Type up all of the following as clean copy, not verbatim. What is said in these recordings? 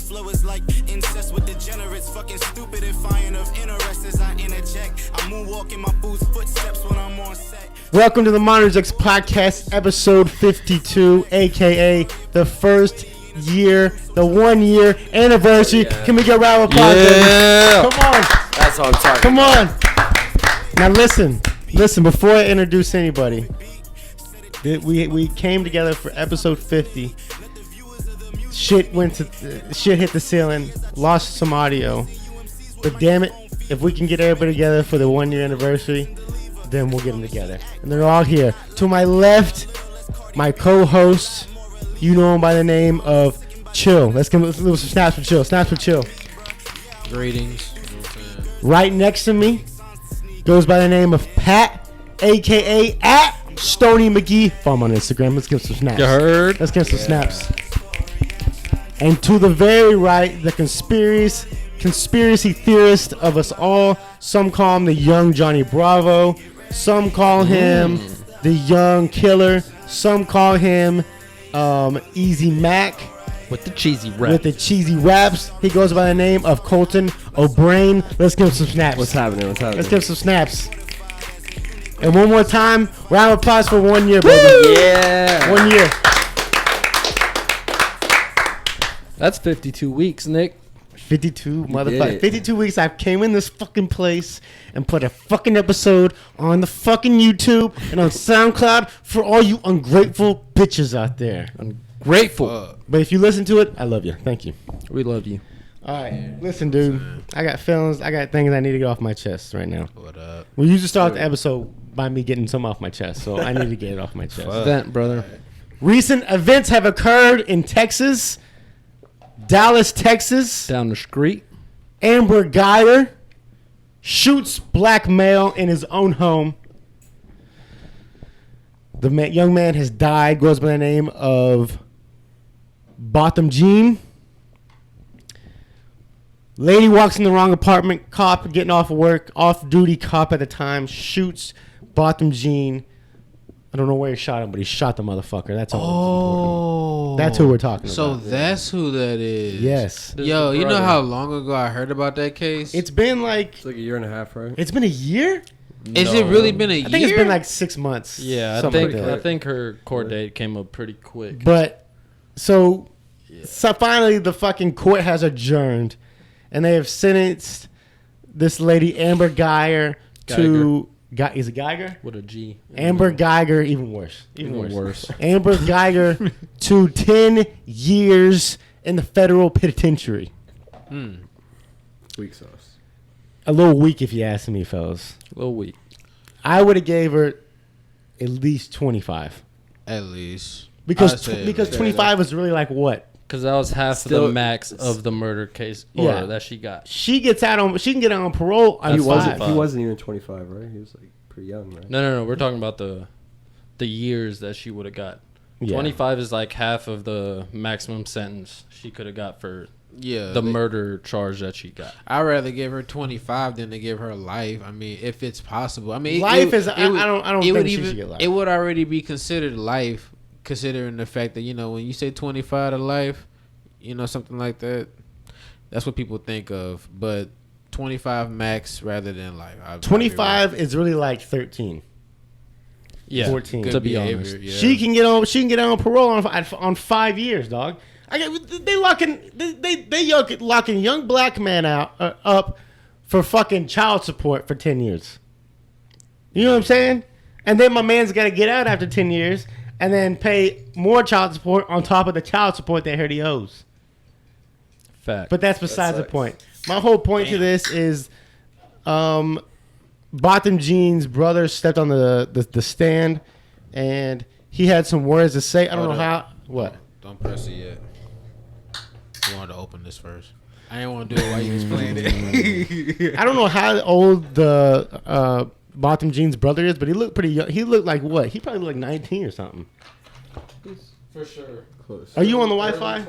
flow is like incest with degenerates. Fucking stupid and fine of interest as I interject. I moonwalk in my boots, footsteps when I'm on set. Welcome to the Monitors X Podcast, episode 52, aka the first year, the 1 year anniversary. Yeah. Can we get a round of applause? Yeah. Come on. That's what I'm talking Come on. Now listen, before I introduce anybody, we came together for episode 50. Shit hit the ceiling, lost some audio. But damn it, if we can get everybody together for the 1 year anniversary, then we'll get them together. And they're all here. To my left, my co-host, you know him by the name of Chill. Let's give him some snaps for Chill. Snaps for Chill. Greetings. Right next to me goes by the name of Pat, a.k.a. at Stony McGee. Follow him on Instagram. Let's give him some snaps. You heard? Let's give him some snaps. And to the very right, the conspiracy theorist of us all. Some call him the young Johnny Bravo. Some call him the young killer. Some call him Easy Mac. With the cheesy rap. With the cheesy raps. He goes by the name of Colton O'Brien. Let's give him some snaps. What's happening? Let's give him some snaps. And one more time, round of applause for 1 year, baby. Yeah. 1 year. That's 52 weeks, Nick. 52 did motherfucker. it. 52 weeks I came in this fucking place and put a fucking episode on the fucking YouTube and on SoundCloud for all you ungrateful bitches out there. I'm grateful. But if you listen to it, I love you. Thank you. We love you. All right. Listen, dude. I got feelings. I got things I need to get off my chest right now. What up? We usually start the episode by me getting some off my chest, so I need to get it off my chest. Vent, brother. Recent events have occurred in Texas, Dallas, Texas. Down the street. Amber Guyger shoots black male in his own home. The young man has died, goes by the name of Botham Jean. Lady walks in the wrong apartment. Cop getting off of work, off-duty cop at the time, shoots Botham Jean. I don't know where he shot him, but he shot the motherfucker. That's all. That's who we're talking So about. that's who that is. Yes. Yo, you know how long ago I heard about that case? It's been like... It's like a year and a half, right? It's been a year? Is it really been a year? I think it's been like 6 months. Yeah, something like that. I think her court date came up pretty quick. But so finally the fucking court has adjourned, and they have sentenced this lady Amber Guyger to is it Geiger? With a G. Amber Guyger, even worse. Amber Guyger to 10 years in the federal penitentiary. Weak sauce. A little weak, if you ask me, fellas. A little weak. I would have gave her at least 25 At least. because I'd say because at least. 25 was really like what? Because that was half Still- of the max of the murder case that she got. She can get out on parole on He That's wasn't. 5. He wasn't even 25, right? He was like pretty young, right? No. We're talking about the years that she would have got. Yeah. 25 is like half of the maximum sentence she could have got for Yeah. the murder charge that she got. I'd rather give her 25 than to give her life. I mean, if it's possible. I mean, Life is- I don't think she should get life. It would already be considered life, considering the fact that, you know, when you say 25 to life, you know, something like that, that's what people think of. But 25 max rather than life. 25 is really like 13. Yeah, 14. to be honest. Yeah. She can get out on parole on 5 years, dog. They locking young black man up for fucking child support for 10 years. You know what I'm saying? And then my man's got to get out after 10 years and then pay more child support on top of the child support they heard he owes. Fact. But that's besides the sucks. point. My whole point to this is Botham Jean's brother stepped on the stand and he had some words to say. I don't know how. What? Don't press it yet. I wanted to open this first. I didn't want to do it while you was playing it. I don't know how old the Botham Jean's brother is, but he looked pretty young. He looked like what? He probably looked like 19 or something. For sure. Close. Are you on the Wi-Fi?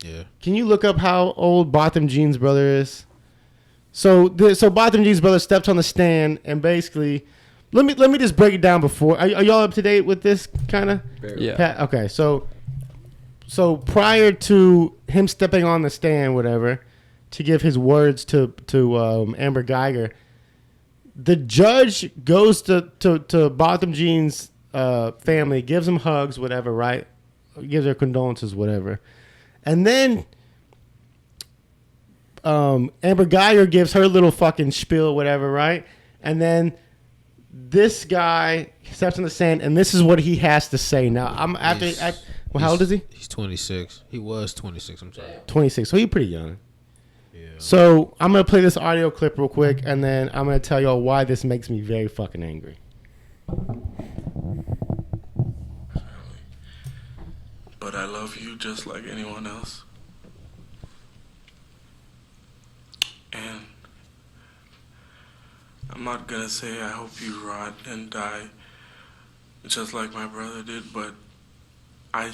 Yeah. Can you look up how old Botham Jean's brother is? So Botham Jean's brother steps on the stand and basically, let me just break it down before. Are y'all up to date with this kind of? Yeah. Okay, so so prior to him stepping on the stand, whatever, to give his words to Amber Geiger, the judge goes to Botham Jean's family, gives him hugs, whatever, right? Gives her condolences, whatever. And then Amber Geiger gives her little fucking spiel, whatever, right? And then this guy steps on the stand, and this is what he has to say. Now, well, how old is he? He's 26. He was 26. I'm sorry. 26. So he's pretty young. Yeah. So I'm going to play this audio clip real quick, and then I'm going to tell y'all why this makes me very fucking angry. But I love you just like anyone else. And I'm not gonna say I hope you rot and die just like my brother did, but I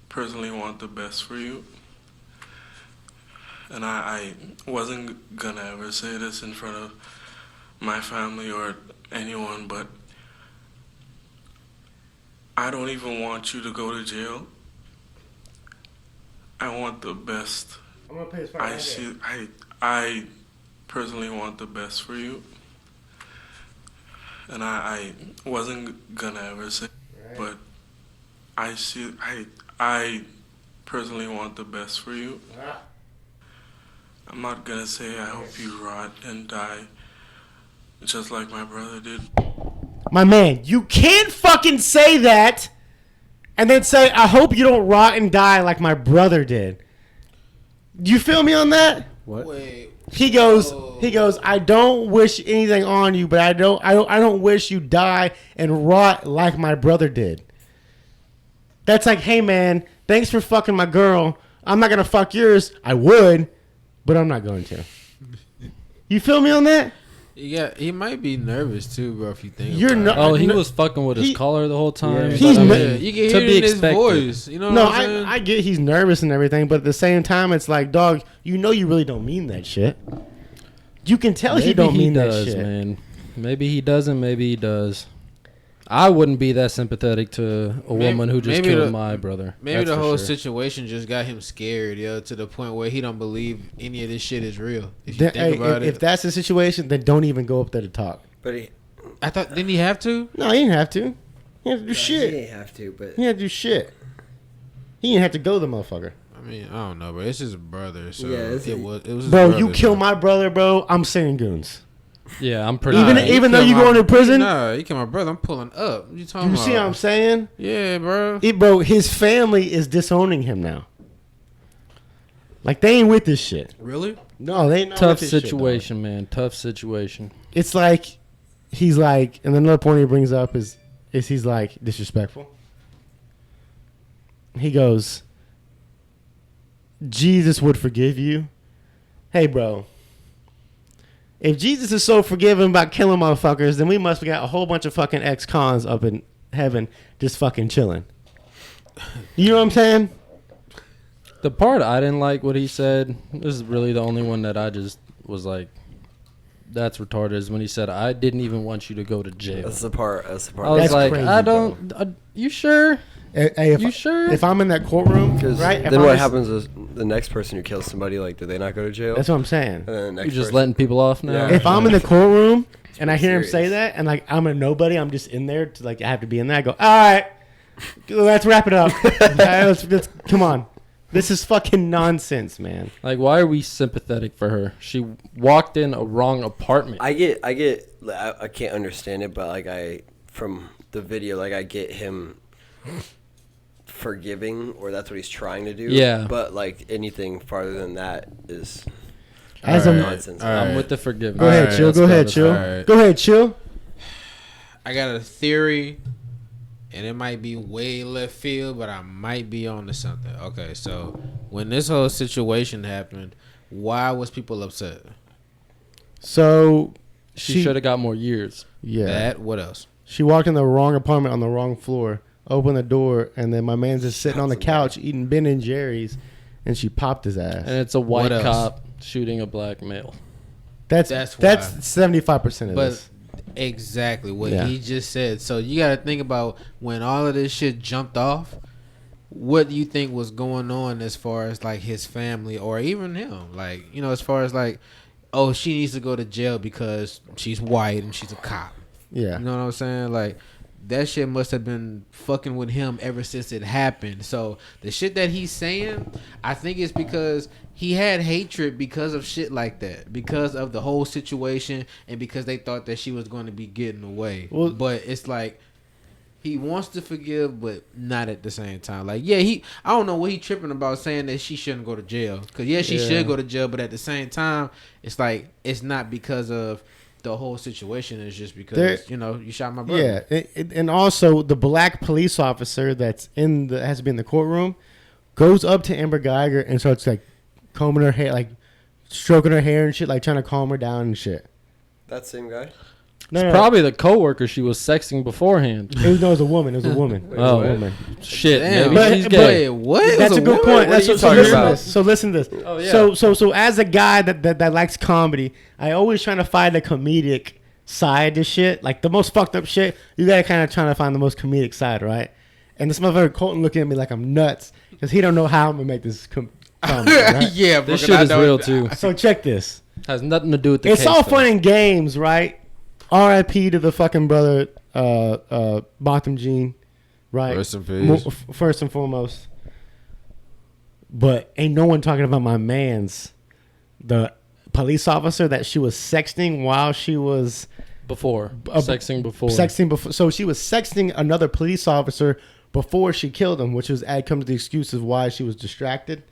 personally want the best for you. And I wasn't gonna ever say this in front of my family or anyone, but I don't even want you to go to jail. I want the best. I'm going to play this I personally want the best for you. And I wasn't gonna ever say, but I personally want the best for you. I'm not gonna say I hope you rot and die just like my brother did. My man, you can't fucking say that and then say, I hope you don't rot and die like my brother did. You feel me on that? What? Wait. He goes, I don't wish anything on you, but I don't wish you die and rot like my brother did. That's like, hey man, thanks for fucking my girl. I'm not gonna fuck yours. I would, but I'm not going to. You feel me on that? Yeah, he might be nervous too, bro. If you think You're about not. Oh, he was fucking with his collar the whole time. Yeah. He's But, I ne- mean, it. You can to hear be it in his expected. voice. You know what No, I'm saying? I get he's nervous and everything, but at the same time, it's like, dog, you know you really don't mean that shit. You can tell he don't mean that shit. Man. Maybe he doesn't. Maybe he does. I wouldn't be that sympathetic to a woman who just killed my brother. Maybe That's the for whole sure. situation just got him scared, yo, to the point where he don't believe any of this shit is real. If you Then, think about if it, that's the situation, then don't even go up there to talk. But I thought didn't he have to? No, he didn't have to. He had to do he shit. didn't have to, but He had to do shit. He didn't have to go to the motherfucker. I mean, I don't know, but it's his brother, so Yeah, it's it was his Bro, brother, you kill so. my brother, bro. I'm saying goons. Yeah, I'm pretty. Even sure. even though kill you my- going to prison, Nah, you kill my brother. I'm pulling up. What you talking you about? see what I'm saying? Yeah, bro. Bro, his family is disowning him now. Like, they ain't with this shit. Really? No, they ain't not Tough with this situation, man. Tough situation. Shit, dog. It's like, he's like, and another point he brings up is he's like, disrespectful. He goes, Jesus would forgive you. Hey, bro. If Jesus is so forgiving about killing motherfuckers, then we must have got a whole bunch of fucking ex-cons up in heaven just fucking chilling. You know what I'm saying? The part I didn't like what he said, this is really the only one that I just was like, that's retarded, is when he said, I didn't even want you to go to jail. that's the part. I was That's like, crazy, I don't, you sure? Hey, You sure? If I'm in that courtroom, Because right? if then I'm what just- happens is the next person who kills somebody, like, do they not go to jail? That's what I'm saying. And then the next You're just person- letting people off now? Yeah. If I'm in the courtroom and I hear him say Serious. that, and like I'm a nobody, I'm just in there to like I have to be in there. I go, all right, let's wrap it up. All right, let's come on. This is fucking nonsense, man. Like, why are we sympathetic for her? She walked in a wrong apartment. I can't understand it, but like from the video, like I get him forgiving, or that's what he's trying to do. Yeah. But like anything farther than that is As All a right. nonsense. All I'm right. with the forgiveness. go ahead, Alright, chill. Let's Go ahead, let's chill. Alright. Go ahead, chill. I got a theory, and it might be way left field, but I might be on to something. Okay, so when this whole situation happened, why was people upset? So She should have got more years. yeah. That, what else? She walked in the wrong apartment on the wrong floor, opened the door, and then my man's just sitting on the couch eating Ben and Jerry's, and she popped his ass. And it's a What white else? cop shooting a black male. That's why. 75% of But this. exactly what Yeah. he just said. So you got to think about when all of this shit jumped off. what do you think was going on as far as like his family or even him? Like, you know, as far as like, oh, she needs to go to jail because she's white and she's a cop. Yeah. You know what I'm saying? Like, that shit must have been fucking with him ever since it happened. So the shit that he's saying, I think it's because he had hatred because of shit like that, because of the whole situation, and because they thought that she was going to be getting away. Well, but it's like he wants to forgive, but not at the same time. Like, yeah, I don't know what he tripping about saying that she shouldn't go to jail. Because, yeah, she should go to jail, but at the same time, it's like it's not because of the whole situation. Is just because you know you shot my brother. Yeah, and also the black police officer that's has to be in the courtroom goes up to Amber Geiger and starts like combing her hair, like stroking her hair and shit, like trying to calm her down and shit. That same guy. No, Probably the coworker she was sexting beforehand. it was a woman. It was a woman. It was Oh. a woman. Shit, Damn, maybe she's gay. what? That's a good point. That's are you so talking listen to about? this. So listen to this. Oh, yeah. So as a guy that likes comedy, I always trying to find the comedic side to shit. Like the most fucked up shit, you gotta kind of trying to find the most comedic side, right? And this motherfucker Colton looking at me like I'm nuts because he don't know how I'm gonna make this comedy. Right? Yeah, This bro, shit is real too. So check this. Has nothing to do with the It's case, all though. fun and games, right? R.I.P. to the fucking brother, Botham Jean, right? Rest in peace. First and foremost. But ain't no one talking about my man's, the police officer that she was sexting while she was Before. Sexting before. sexting before. So she was sexting another police officer before she killed him, which was comes the excuse of why she was distracted.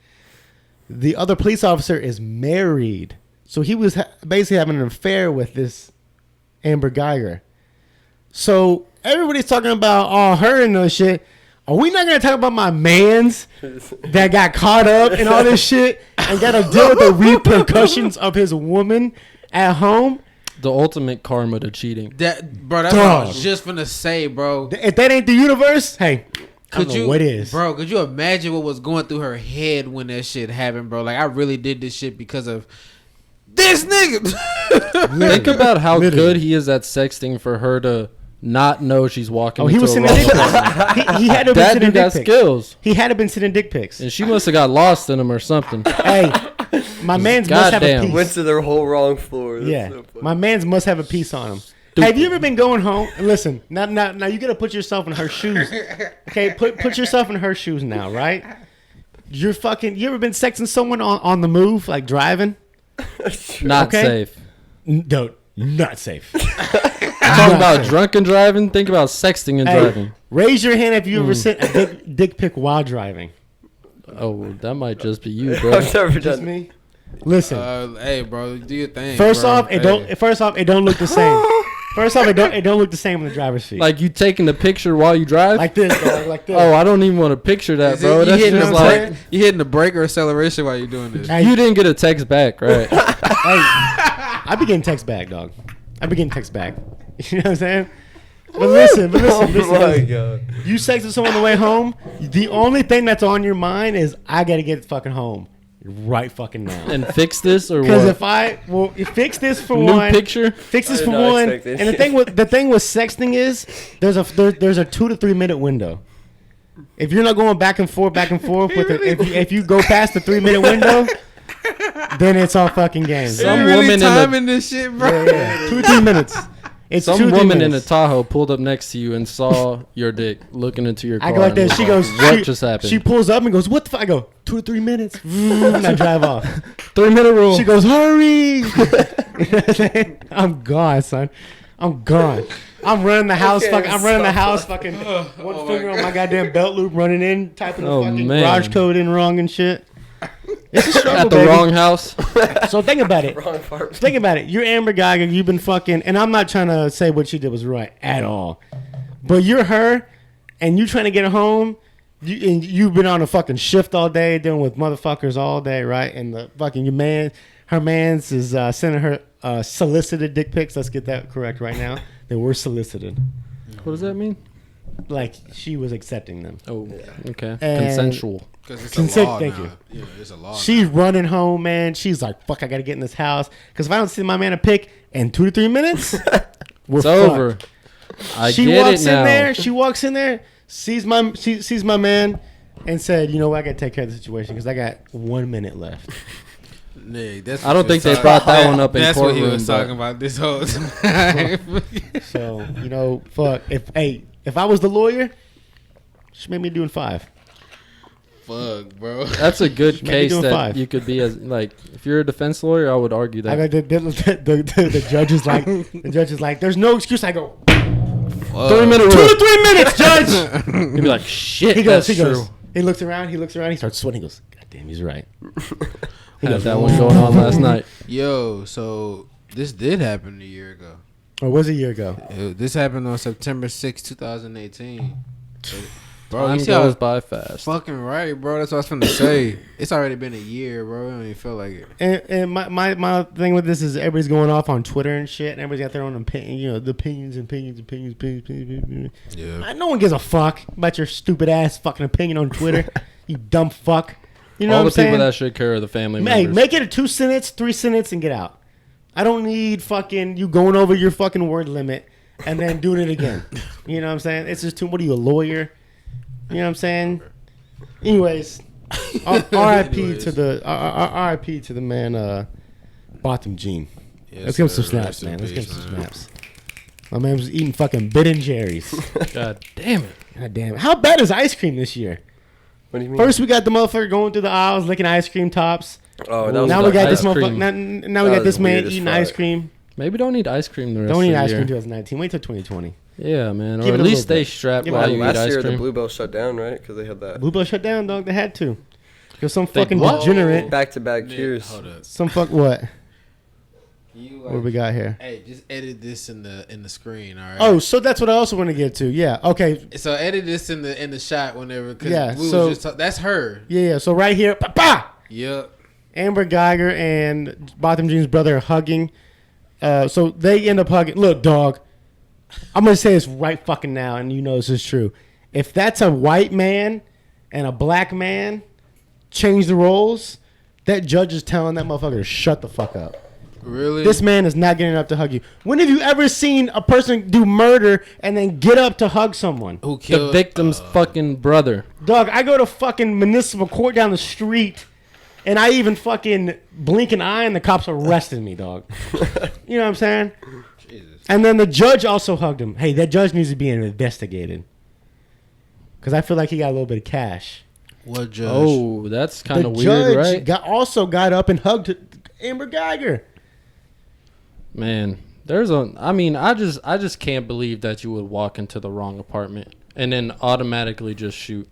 The other police officer is married, so he was basically having an affair with this Amber Geiger. So everybody's talking about her and the shit. Are we not going to talk about my mans that got caught up in all this shit and got to deal with the repercussions of his woman at home? The ultimate karma to cheating. That, bro, that's what I Dog. was just finna say, bro. If that ain't the universe, hey, I Could don't know you, what is. bro? Could you imagine what was going through her head when that shit happened, bro? Like, I really did this shit because of this nigga. Think about how Literally. good he is at sexting for her to not know she's walking Oh, he into was a sending wrong dick person. pics. He had to have been That sending dude got dick pics. skills. He had to have been sending dick pics. And she must have got lost in him or something. Hey, my man's must have a Goddamn. Went piece. to the whole wrong floor. That's Yeah, so funny. my man's must have a piece on him. Have you ever been going home? Listen, now you gotta put yourself in her shoes. Okay, put yourself in her shoes now, right? You ever been sexting someone on the move, like driving? Not Okay. safe. No, not safe. Talk about drunken driving. Think about sexting and Hey, driving. raise your hand if you ever sent a dick pic while driving. Oh, that might just be you, bro. I've never Just done. me. Listen. Hey, bro, do your thing. First bro. off, it don't look the same. First off, it don't look the same on the driver's seat. Like you taking the picture while you drive. Like this, dog, like this. Oh, I don't even want to picture that, Is bro. it, That's you hitting just what I'm like saying? you hitting the brake or acceleration while you're doing this? Hey, you didn't get a text back, right? hey, I be getting text back, dog. I be getting text back. You know what I'm saying? But listen, Oh listen. my god. You sexted someone on the way home. The only thing that's on your mind is I gotta get fucking home right fucking now. And fix this or Because what? if fix this for New one, picture. fix this I for did not one. expect this. And the thing with sexting is there's a 2 to 3 minute window. If you're not going back and forth with it, if you go past the 3 minute window, then it's all fucking game. Some You really woman in a- timing this shit, bro. Yeah. 2 3 minutes. It's Some 2 3 woman in a minutes. Tahoe pulled up next to you and saw your dick looking into your car. I go like and this. was She goes. "What she, just happened?" She pulls up and goes, "What the fuck?" I go, 2 to 3 minutes. And I drive off. 3-minute rule. She goes, "Hurry!" I'm gone, son. I'm gone. I'm running the house. can't Fucking. I'm running the stop. house. Fucking. One finger on my goddamn belt loop, running in, typing the Oh, fucking man. garage code in wrong and shit. It's a struggle, At the baby. wrong house. So think about it. Wrong part. Think about it. You're Amber Geiger. You've been fucking, and I'm not trying to say what she did was right at all, but you're her, and you trying to get home. You've been on a fucking shift all day, dealing with motherfuckers all day, right? And the fucking her man's is sending her solicited dick pics. Let's get that correct right now. They were solicited, What does that mean? like she was accepting them. Oh, okay. And- Consensual. Because it's Consent- a law thank now. you. Yeah, it's a law. She's running home, man. She's like, "Fuck, I gotta get in this house." Because if I don't see my man a pic in 2 to 3 minutes, we're It's fucked. over. I She get walks it now. in there. She walks in there. Sees my man. and said, you know what, I gotta take care of the situation because I got 1 minute left. Nick, that's I don't what he think they was brought talking- that one up in That's what he courtroom, was but- talking about this whole time. So, you know, fuck. If I was the lawyer, she made me doing 5. Fuck, bro. That's a good Maybe case doing that 5. you could be as like if you're a defense lawyer, I would argue I that. got the judge is like, there's no excuse. I go, 3-minute 2 rule. to 3 minutes, judge. You'd be like, shit. He goes, that's he goes. true. He looks around, he starts sweating. He goes, God damn, he's right. He Had goes, that one going on last night. Yo, so this did happen a year ago. Or was it a year ago? This happened on September 6, 2018. Bro, Time you see how goes it's by fast. fucking right, bro. That's what I was finna say. It's already been a year, bro. I don't even feel like it. And my thing with this is everybody's going off on Twitter and shit, and everybody's got their own opinion, you know, the opinions. Yeah. No one gives a fuck about your stupid ass fucking opinion on Twitter, you dumb fuck. You know All what the I'm people saying? that should care are the family Hey, members. make it a 2 sentence, 3 sentence, and get out. I don't need fucking you going over your fucking word limit and then doing it again. You know what I'm saying? It's just too. What are you, a lawyer? You know what I'm saying? Anyways, R.I.P. to the R.I.P. to the man, Botham Jean. Let's give him some snaps, man. Let's give him some snaps. My man was eating fucking Ben & Jerry's. God damn it. God damn it. How bad is ice cream this year? What do you mean? First, we got the motherfucker going through the aisles licking ice cream tops. Oh, that was Now we like got ice this motherfucker. cream. Now we That got this was man weird as eating fuck. ice cream. Maybe don't need ice cream the rest Don't of eat the ice year. cream 2019. Wait till 2020. Yeah, man. Give Or it at a least little stay bit. strapped Give it while a you eat Last ice year, the cream. Bluebell shut down, right? Because they had that Blue Bell shut down, dog. They had to. Because some They fucking what? degenerate. back-to-back cheers. Hold up. Some fuck what? You What we got here? Hey, just edit this in the screen, all right? Oh, so that's what I also want to get to. Yeah. Okay. So edit this in the shot whenever. Cause Yeah, we was so- just that's her. Yeah. So right here, pa. Yep. Amber Geiger and Botham Jean's brother are hugging. So they end up hugging. Look, dog. I'm gonna say this right fucking now, and you know this is true. If that's a white man and a black man change the roles, that judge is telling that motherfucker to shut the fuck up. Really? This man is not getting up to hug you. When have you ever seen a person do murder and then get up to hug someone? Who The killed victim's fucking brother. Dog, I go to fucking municipal court down the street, and I even fucking blink an eye, and the cops arrested me, dog. You know what I'm saying? Jesus. And then the judge also hugged him. Hey, that judge needs to be investigated. Because I feel like he got a little bit of cash. What judge? Oh, that's kind The of judge weird, right? also got up and hugged Amber Geiger. Man, I just can't believe that you would walk into the wrong apartment and then automatically just shoot.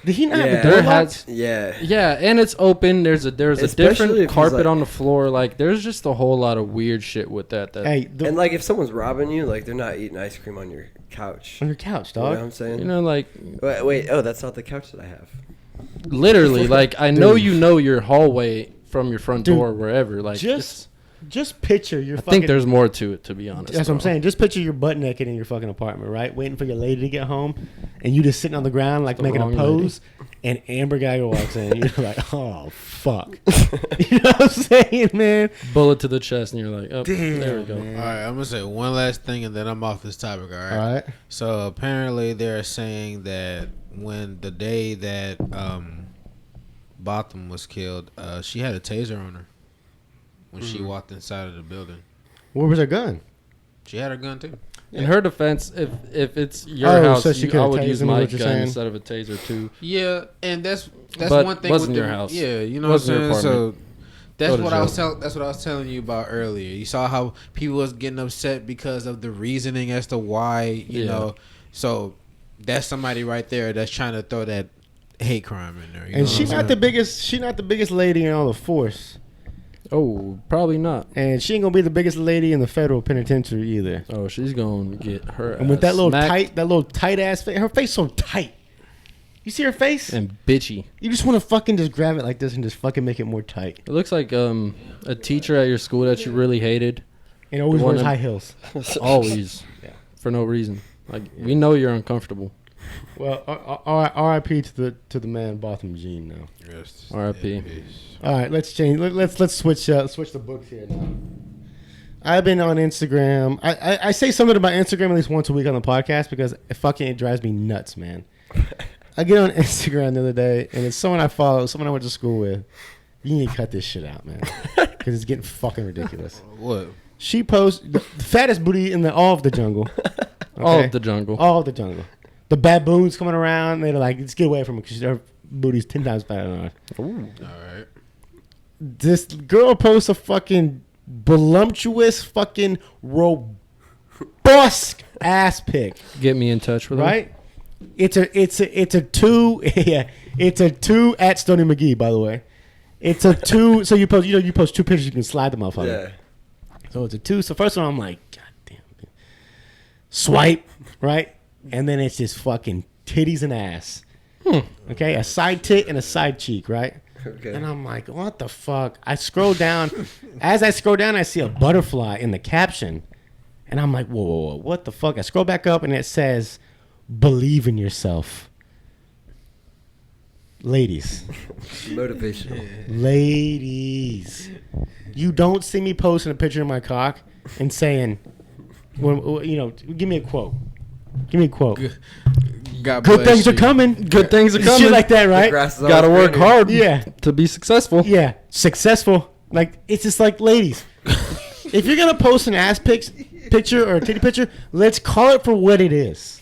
Did he not have Yeah. the door There locked? has Yeah. Yeah, and it's open. There's a Especially if different he's carpet like- on the floor. Like there's just a whole lot of weird shit with that. Hey, And like if someone's robbing you, like they're not eating ice cream on your couch. on your couch, You know what dog. I'm saying? you know, like Wait, oh, that's not the couch that I have. literally, like I know Dude. you know your hallway from your front Dude, door, wherever. Like Just picture your I fucking... think there's more to it, to be honest. That's what I'm bro. saying. Just picture your butt naked in your fucking apartment, right? Waiting for your lady to get home, and you just sitting on the ground like The making a wrong pose, and Amber Geiger walks in, and you're like, oh fuck, you know what I'm saying, man? Bullet to the chest, and you're like, oh, Damn, there we go. man. All right, I'm gonna say one last thing and then I'm off this topic. All right. All right. So apparently they're saying that when the day that Botham was killed, she had a taser on her when she walked inside of the building. Where was her gun? She had her gun too. In her defense, if it's your Oh, house, so she I could've would tased use him, is my what you're gun saying? instead of a taser too. Yeah, and that's But one thing wasn't with your the, house. Yeah, you know Wasn't your what I'm saying. So apartment. that's Go to what I was jail. that's what I was telling you about earlier. You saw how people was getting upset because of the reasoning as to why you Yeah. know. So that's somebody right there that's trying to throw that hate crime in there. You know And what she's I'm not the saying? biggest. She's not the biggest lady in all the force, Oh, probably not. and she ain't gonna be the biggest lady in the federal penitentiary either. Oh, she's gonna get her. And with ass that little smacked tight ass face, her face so tight. You see her face? and bitchy. You just want to fucking just grab it like this and just fucking make it more tight. It looks like a teacher at your school that you really hated. And always The one wears in- high heels. Always, Yeah. for no reason. Like we know you're uncomfortable. Well, R.I.P. to the man Botham Jean now. Yes. R.I.P. All right, let's change. Let's switch the books here now. I've been on Instagram. I say something about Instagram at least once a week on the podcast because it fucking drives me nuts, man. I get on Instagram the other day, and it's someone I follow, someone I went to school with. You need to cut this shit out, man, because it's getting fucking ridiculous. What? She posts the fattest booty in all of the jungle. All Okay? of the jungle. All of the jungle. The baboons coming around, they're like, let's get away from her because her booty's 10 times fatter than ours. All right. This girl posts a fucking voluptuous, fucking robust ass pic, Get me in touch with her. right? It's a 2. Yeah, it's a 2 at Stoney McGee, by the way. It's a 2. So you post 2 pictures, you can slide them off. Yeah. So it's a 2. So first one, I'm like, God damn. Swipe, right? And then it's just fucking titties and ass. Okay, a side tit and a side cheek, right? Okay. And I'm like, what the fuck? I scroll down. As I scroll down, I see a butterfly in the caption. And I'm like, whoa, what the fuck? I scroll back up and it says, believe in yourself. Ladies. Motivational. Ladies. You don't see me posting a picture of my cock and saying, well, give me a quote. Give me a quote. God Good bless things you. are coming. Good things are coming. Shit like that, The right? grass is Gotta always work greener. hard Yeah. to be successful. Yeah. Successful. Like, it's just like, ladies. If you're going to post an ass picture or a titty picture, let's call it for what it is.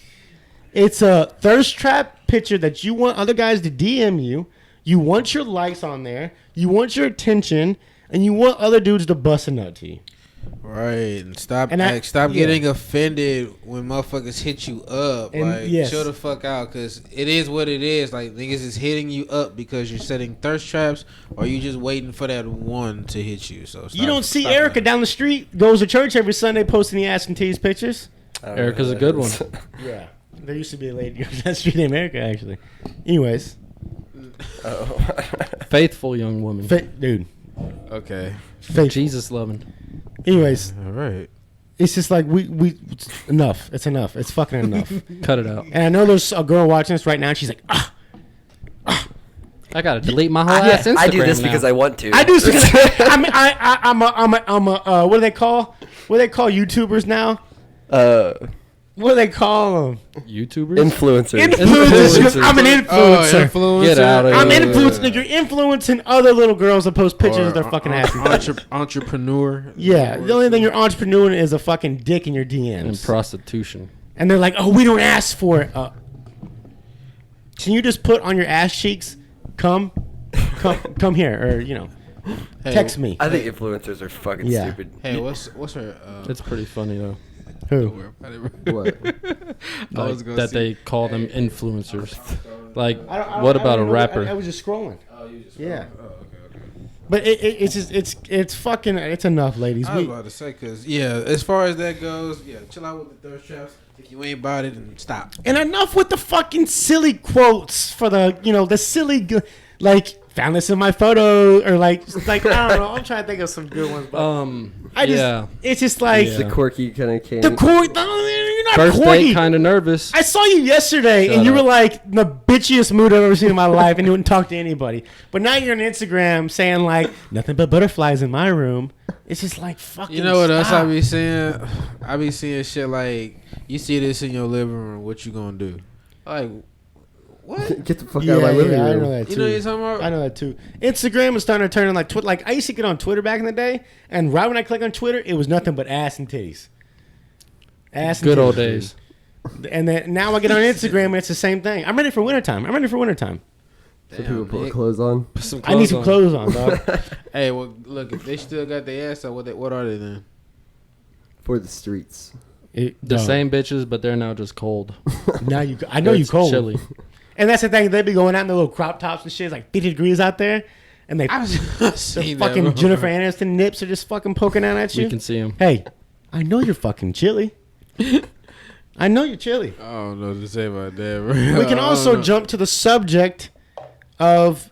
It's a thirst trap picture that you want other guys to DM you. You want your likes on there. You want your attention. And you want other dudes to bust a nut to you. Right, and stop And stop yeah. getting offended when motherfuckers hit you up. And like, yes. chill the fuck out, because it is what it is. Like, niggas is hitting you up because you're setting thirst traps, or you just waiting for that one to hit you. So You don't see Erica down the street, goes to church every Sunday, posting the ass and titties pictures. I don't know Erica's who a that good is. one. Yeah. There used to be a lady on that street named Erica, actually. Anyways. Oh. Faithful young woman. Dude. Okay. Faithful. Jesus loving. Anyways. All right. It's just like we it's enough. It's enough. It's fucking enough. Cut it out. And I know there's a girl watching this right now. And she's like, I gotta delete my whole Yeah, ass Instagram I do this now. because I want to. I do. I'm a. What do they call? What do they call YouTubers now? What do they call them? YouTubers. Influencers. Influencers. 'Cause I'm an influencer. influencer. Get outta I'm here. influencing. You're influencing other little girls to post pictures of their fucking ass. Entrepreneur. Yeah. The only thing you're entrepreneuring is a fucking dick in your and DMs. prostitution. And they're like, oh, we don't ask for it. Can you just put on your ass cheeks, come here, or Hey, text me. I think influencers are fucking Yeah. stupid. Hey, what's her? It's pretty funny though. Who? What? Like, that they call them influencers. Like, I don't what about a even know. rapper? I was just scrolling. Oh, you just. Yeah. Oh, okay. But it's just it's fucking it's enough, ladies. I was about to say, cause as far as that goes, chill out with the thirst traps. If you ain't about it, then stop. And enough with the fucking silly quotes for the silly like found this in my photo or like I don't know. I'm trying to think of some good ones. But it's just like The quirky kind of can. the cork. You're not First corky. date, kind of nervous. I saw you yesterday, Shut and you up. were like in the bitchiest mood I've ever seen in my life, and you wouldn't talk to anybody. But now you're on Instagram saying like nothing but butterflies in my room. It's just like fucking. You know what else I stop. be seeing? I be seeing shit like, you see this in your living room, what you gonna do? Like, what? Get the fuck out of my living I room. know that too. You know what you're talking about? I know that too. Instagram is starting to turn like Twitter. Like I used to get on Twitter back in the day, and right when I click on Twitter, it was nothing but ass and titties. Ass and Good old titties. days. And then now I get on Instagram, and it's the same thing. I'm ready for wintertime. So people put clothes on. Put some I need some on. clothes on, dog. Hey, well, look, if they still got their ass up, what are they then? For the streets. The Dog. same bitches, but they're now just cold. Now I know you It's cold. chilly. And that's the thing. They be going out in their little crop tops and shit. It's like 50 degrees out there. And they I've seen that, fucking bro. Jennifer Aniston nips are just fucking poking out at you. We can see them. Hey, I know you're fucking chilly. I know you're chilly. I don't know what to say about that, bro. We can also jump to the subject of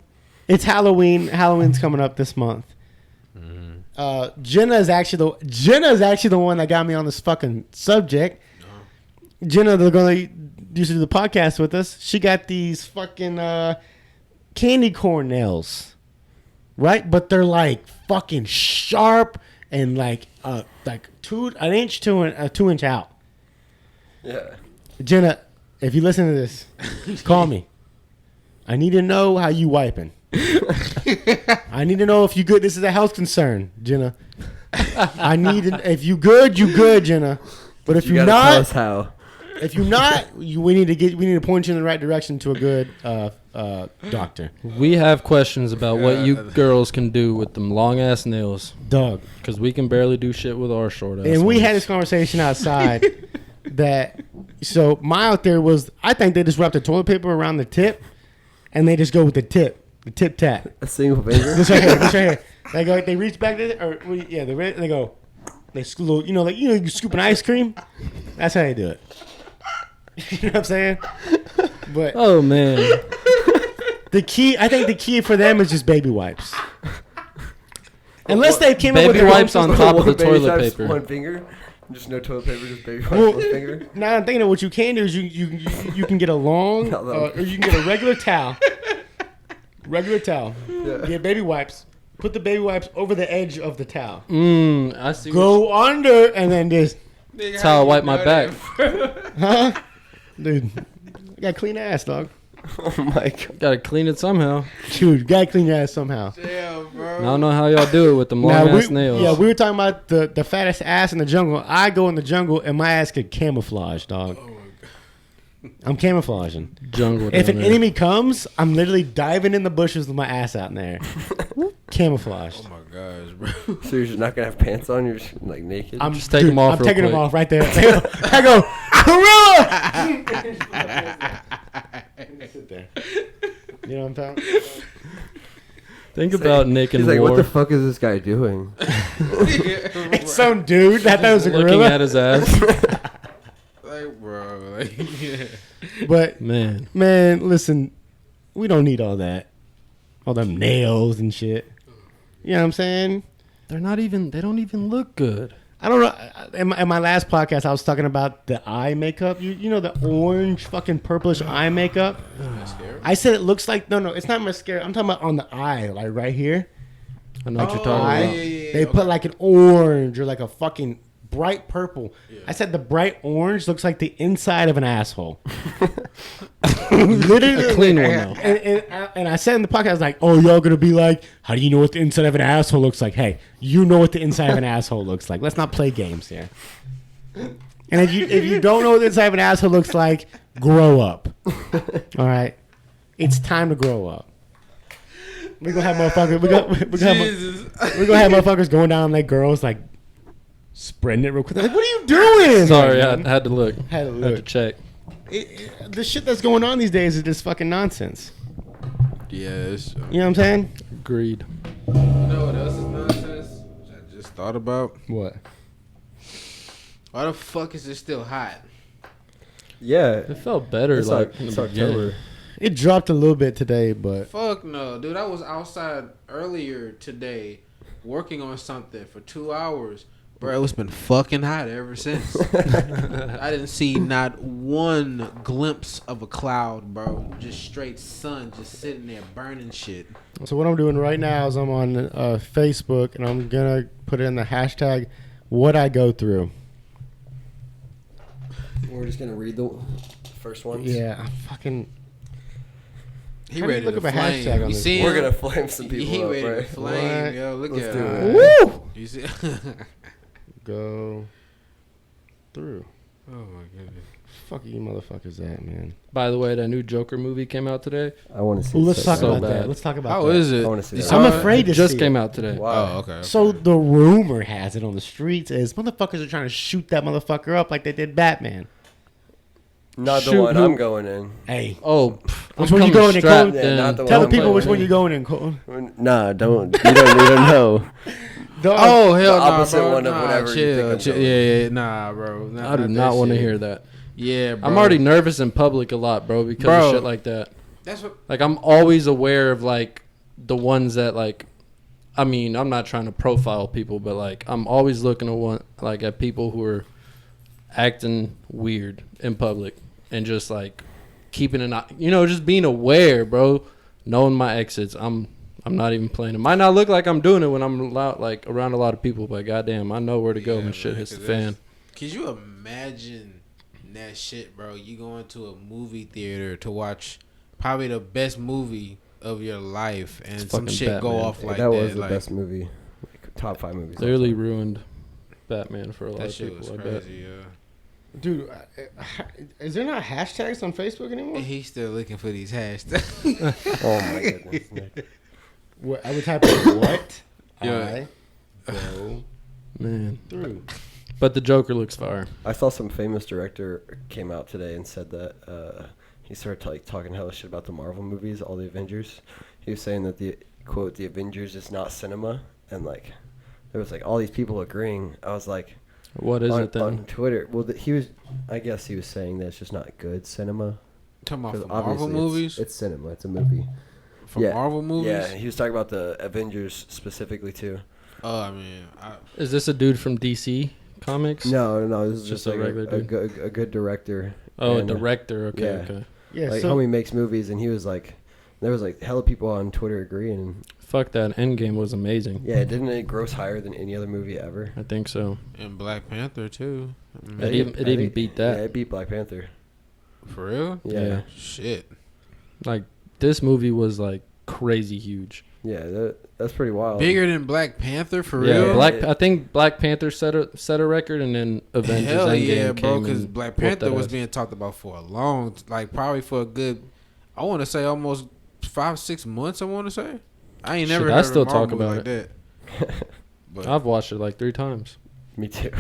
it's Halloween. Halloween's coming up this month. Jenna is actually the one that got me on this fucking subject. Jenna, the girl that used to do the podcast with us, she got these fucking candy corn nails, right? But they're like fucking sharp and like an inch to a 2 inch out. Yeah. Jenna, if you listen to this, call me. I need to know how you wiping. I need to know if you good. This is a health concern, Jenna. I need to, if you good, you good, Jenna. But if You you're gotta tell not, us how. if you're not, we need to point you in the right direction to a good doctor. We have questions about what you girls can do with them long ass nails, Dog. because we can barely do shit with our short ass. And we had ones. this conversation outside that so my out there was I think they just wrap the toilet paper around the tip and they just go with the tip tap. A single finger. This right here, this right here. They go, they reach back there, or yeah, they go, they scoop, you scoop an ice cream. That's how they do it. You know what I'm saying? But Oh man, I think the key for them is just baby wipes. Unless they came up with baby their wipes own on top of the Baby toilet wipes, paper. One finger. Just no toilet paper. Just baby wipes. Well, One finger. Now I'm thinking of what you can do is you can get a long or you can get a regular towel. Regular towel. Yeah. Get baby wipes. Put the baby wipes over the edge of the towel. I see. Go under and then just, That's how I wipe my back. huh? Dude, you got clean ass, dog. Oh my god. Gotta clean it somehow. Dude, you gotta clean your ass somehow. Damn, bro. I don't know how y'all do it with them long Now, ass nails. Yeah, we were talking about the fattest ass in the jungle. I go in the jungle and my ass get camouflage, dog. I'm camouflaging. Jungle. If down an there. enemy comes, I'm literally diving in the bushes with my ass out in there. Camouflaged. Oh my gosh, bro. So you're just not gonna have pants on? You're just like naked. I'm Just take 'em off I'm real taking them quick. off right there. I go, gorilla. Sit there. You know what I'm talking? Think about Nick He's and like, War what the fuck is this guy doing? It's some dude that thought it was a looking gorilla. at his ass. Like, bro. Like, yeah. But Man, man, listen, we don't need all that, all them nails and shit. You know what I'm saying? they don't even look good. I don't know. In my last podcast, I was talking about the eye makeup. You know the orange, fucking purplish eye makeup. I said it looks like no, it's not mascara. I'm talking about on the eye, like right here. I know what you're Eye. talking about. They put like an orange or like a fucking bright purple. I said the bright orange looks like the inside of an asshole. Literally, A clean one, though. And I said in the podcast, I was like, "Oh, y'all gonna be like, how do you know what the inside of an asshole looks like? Hey, you know what the inside of an asshole looks like. Let's not play games here." And if you don't know what the inside of an asshole looks like, grow up. All right, it's time to grow up. We're gonna have motherfuckers. We're gonna have motherfuckers going down like girls like spreading it real quick. Like, what are you doing? Sorry, Like, I had to look. Had to Had look. to check. The shit that's going on these days is just fucking nonsense. Yes. You know what I'm saying? Agreed. You know what else is nonsense? Which I just thought about. What? Why the fuck is it still hot? Yeah. It felt better It's like in it's the beginning. October. It dropped a little bit today, but Fuck no, dude. I was outside earlier today working on something for 2 hours. Bro, it's been fucking hot ever since. I didn't see not one glimpse of a cloud, bro. Just straight sun just sitting there burning shit. so what I'm doing right now is I'm on Facebook and I'm gonna put in the hashtag what I go through. We're just gonna read the first ones. Yeah, I'm fucking. He How do you ready look to up a flame. hashtag on You this? see We're him? gonna flame some people He up, ready to right? flame, What? yo. Look Let's at do him. it. Woo! You see? Go through. Oh my goodness. Fuck you motherfuckers at, man. By the way, that new Joker movie came out today. I want to see. Well, let's it talk so about bad. that. bad. Let's talk about How that. is it? I wanna see You that. saw I'm it? afraid to It just see came it. out today. Wow. Oh, okay. So the rumor has it on the streets is motherfuckers are trying to shoot that motherfucker up like they did Batman. Not the Shoot one who? I'm going in. Hey, Oh, Which I'm one you coming going in, strapped Cole? Yeah, in. not the tell one the people I'm which one going you going in, Cole. Nah, don't. You don't know. Oh hell The no, opposite bro. one of Nah, whatever you chill, think I'm chill. doing. Yeah, nah, bro. Nah, I do not that want to shit. hear that. Yeah, bro. I'm already nervous in public a lot, bro, because Bro. of shit like that. That's what. Like, I'm always aware of, like, the ones that, like, I mean, I'm not trying to profile people, but, like, I'm always looking at people who are acting weird in public and just, like, keeping an eye, just being aware, bro, knowing my exits. I'm not even playing. It might not look like I'm doing it when I'm around a lot of people, but goddamn, I know where to go when shit hits the fan. Could you imagine that shit, bro? You going to a movie theater to watch probably the best movie of your life, and It's some fucking shit go Batman. off like that that. was the like, best movie. Like, top 5 movies. Clearly ruined Batman for a lot that of shit people. was I bet. crazy. Dude, is there not hashtags on Facebook anymore? He's still looking for these hashtags. Oh my goodness, Nick. What, I would type in what Yeah. I go Man, through. but the Joker looks fire. I saw some famous director came out today and said that he started talking hella shit about the Marvel movies, all the Avengers. He was saying that the quote, "the Avengers is not cinema," and like there was like all these people agreeing. I was like, What is on, it then? on Twitter? Well, I guess he was saying that it's just not good cinema. Talking about 'Cause for Marvel obviously movies? it's cinema. It's a movie. For Marvel movies? Yeah, he was talking about the Avengers specifically too. Oh, I mean, Is this a dude from DC Comics? No, this is Just just a like regular dude? a good director. Oh, a And, director. Okay, yeah. okay. Yeah, like so homie makes movies, and he was like, there was like hella people on Twitter agreeing. Fuck that. Endgame was amazing. Yeah, didn't it gross higher than any other movie ever? I think so. and Black Panther, too. I mean, It even beat that. Yeah, it beat Black Panther. for real? Yeah, Shit. Like this movie was like crazy huge. yeah, that's pretty wild. Bigger than Black Panther, for Yeah, real? I think Black Panther set a record, and then Avengers Hell Endgame yeah, bro, came because and Black whooped Panther that was ass. being talked about for a long, like probably for a good, I want to say almost 5-6 months, I want to say. I ain't Shit, never I heard of still a Marvel talk movie about like that. But I've watched it like 3 times. Me too.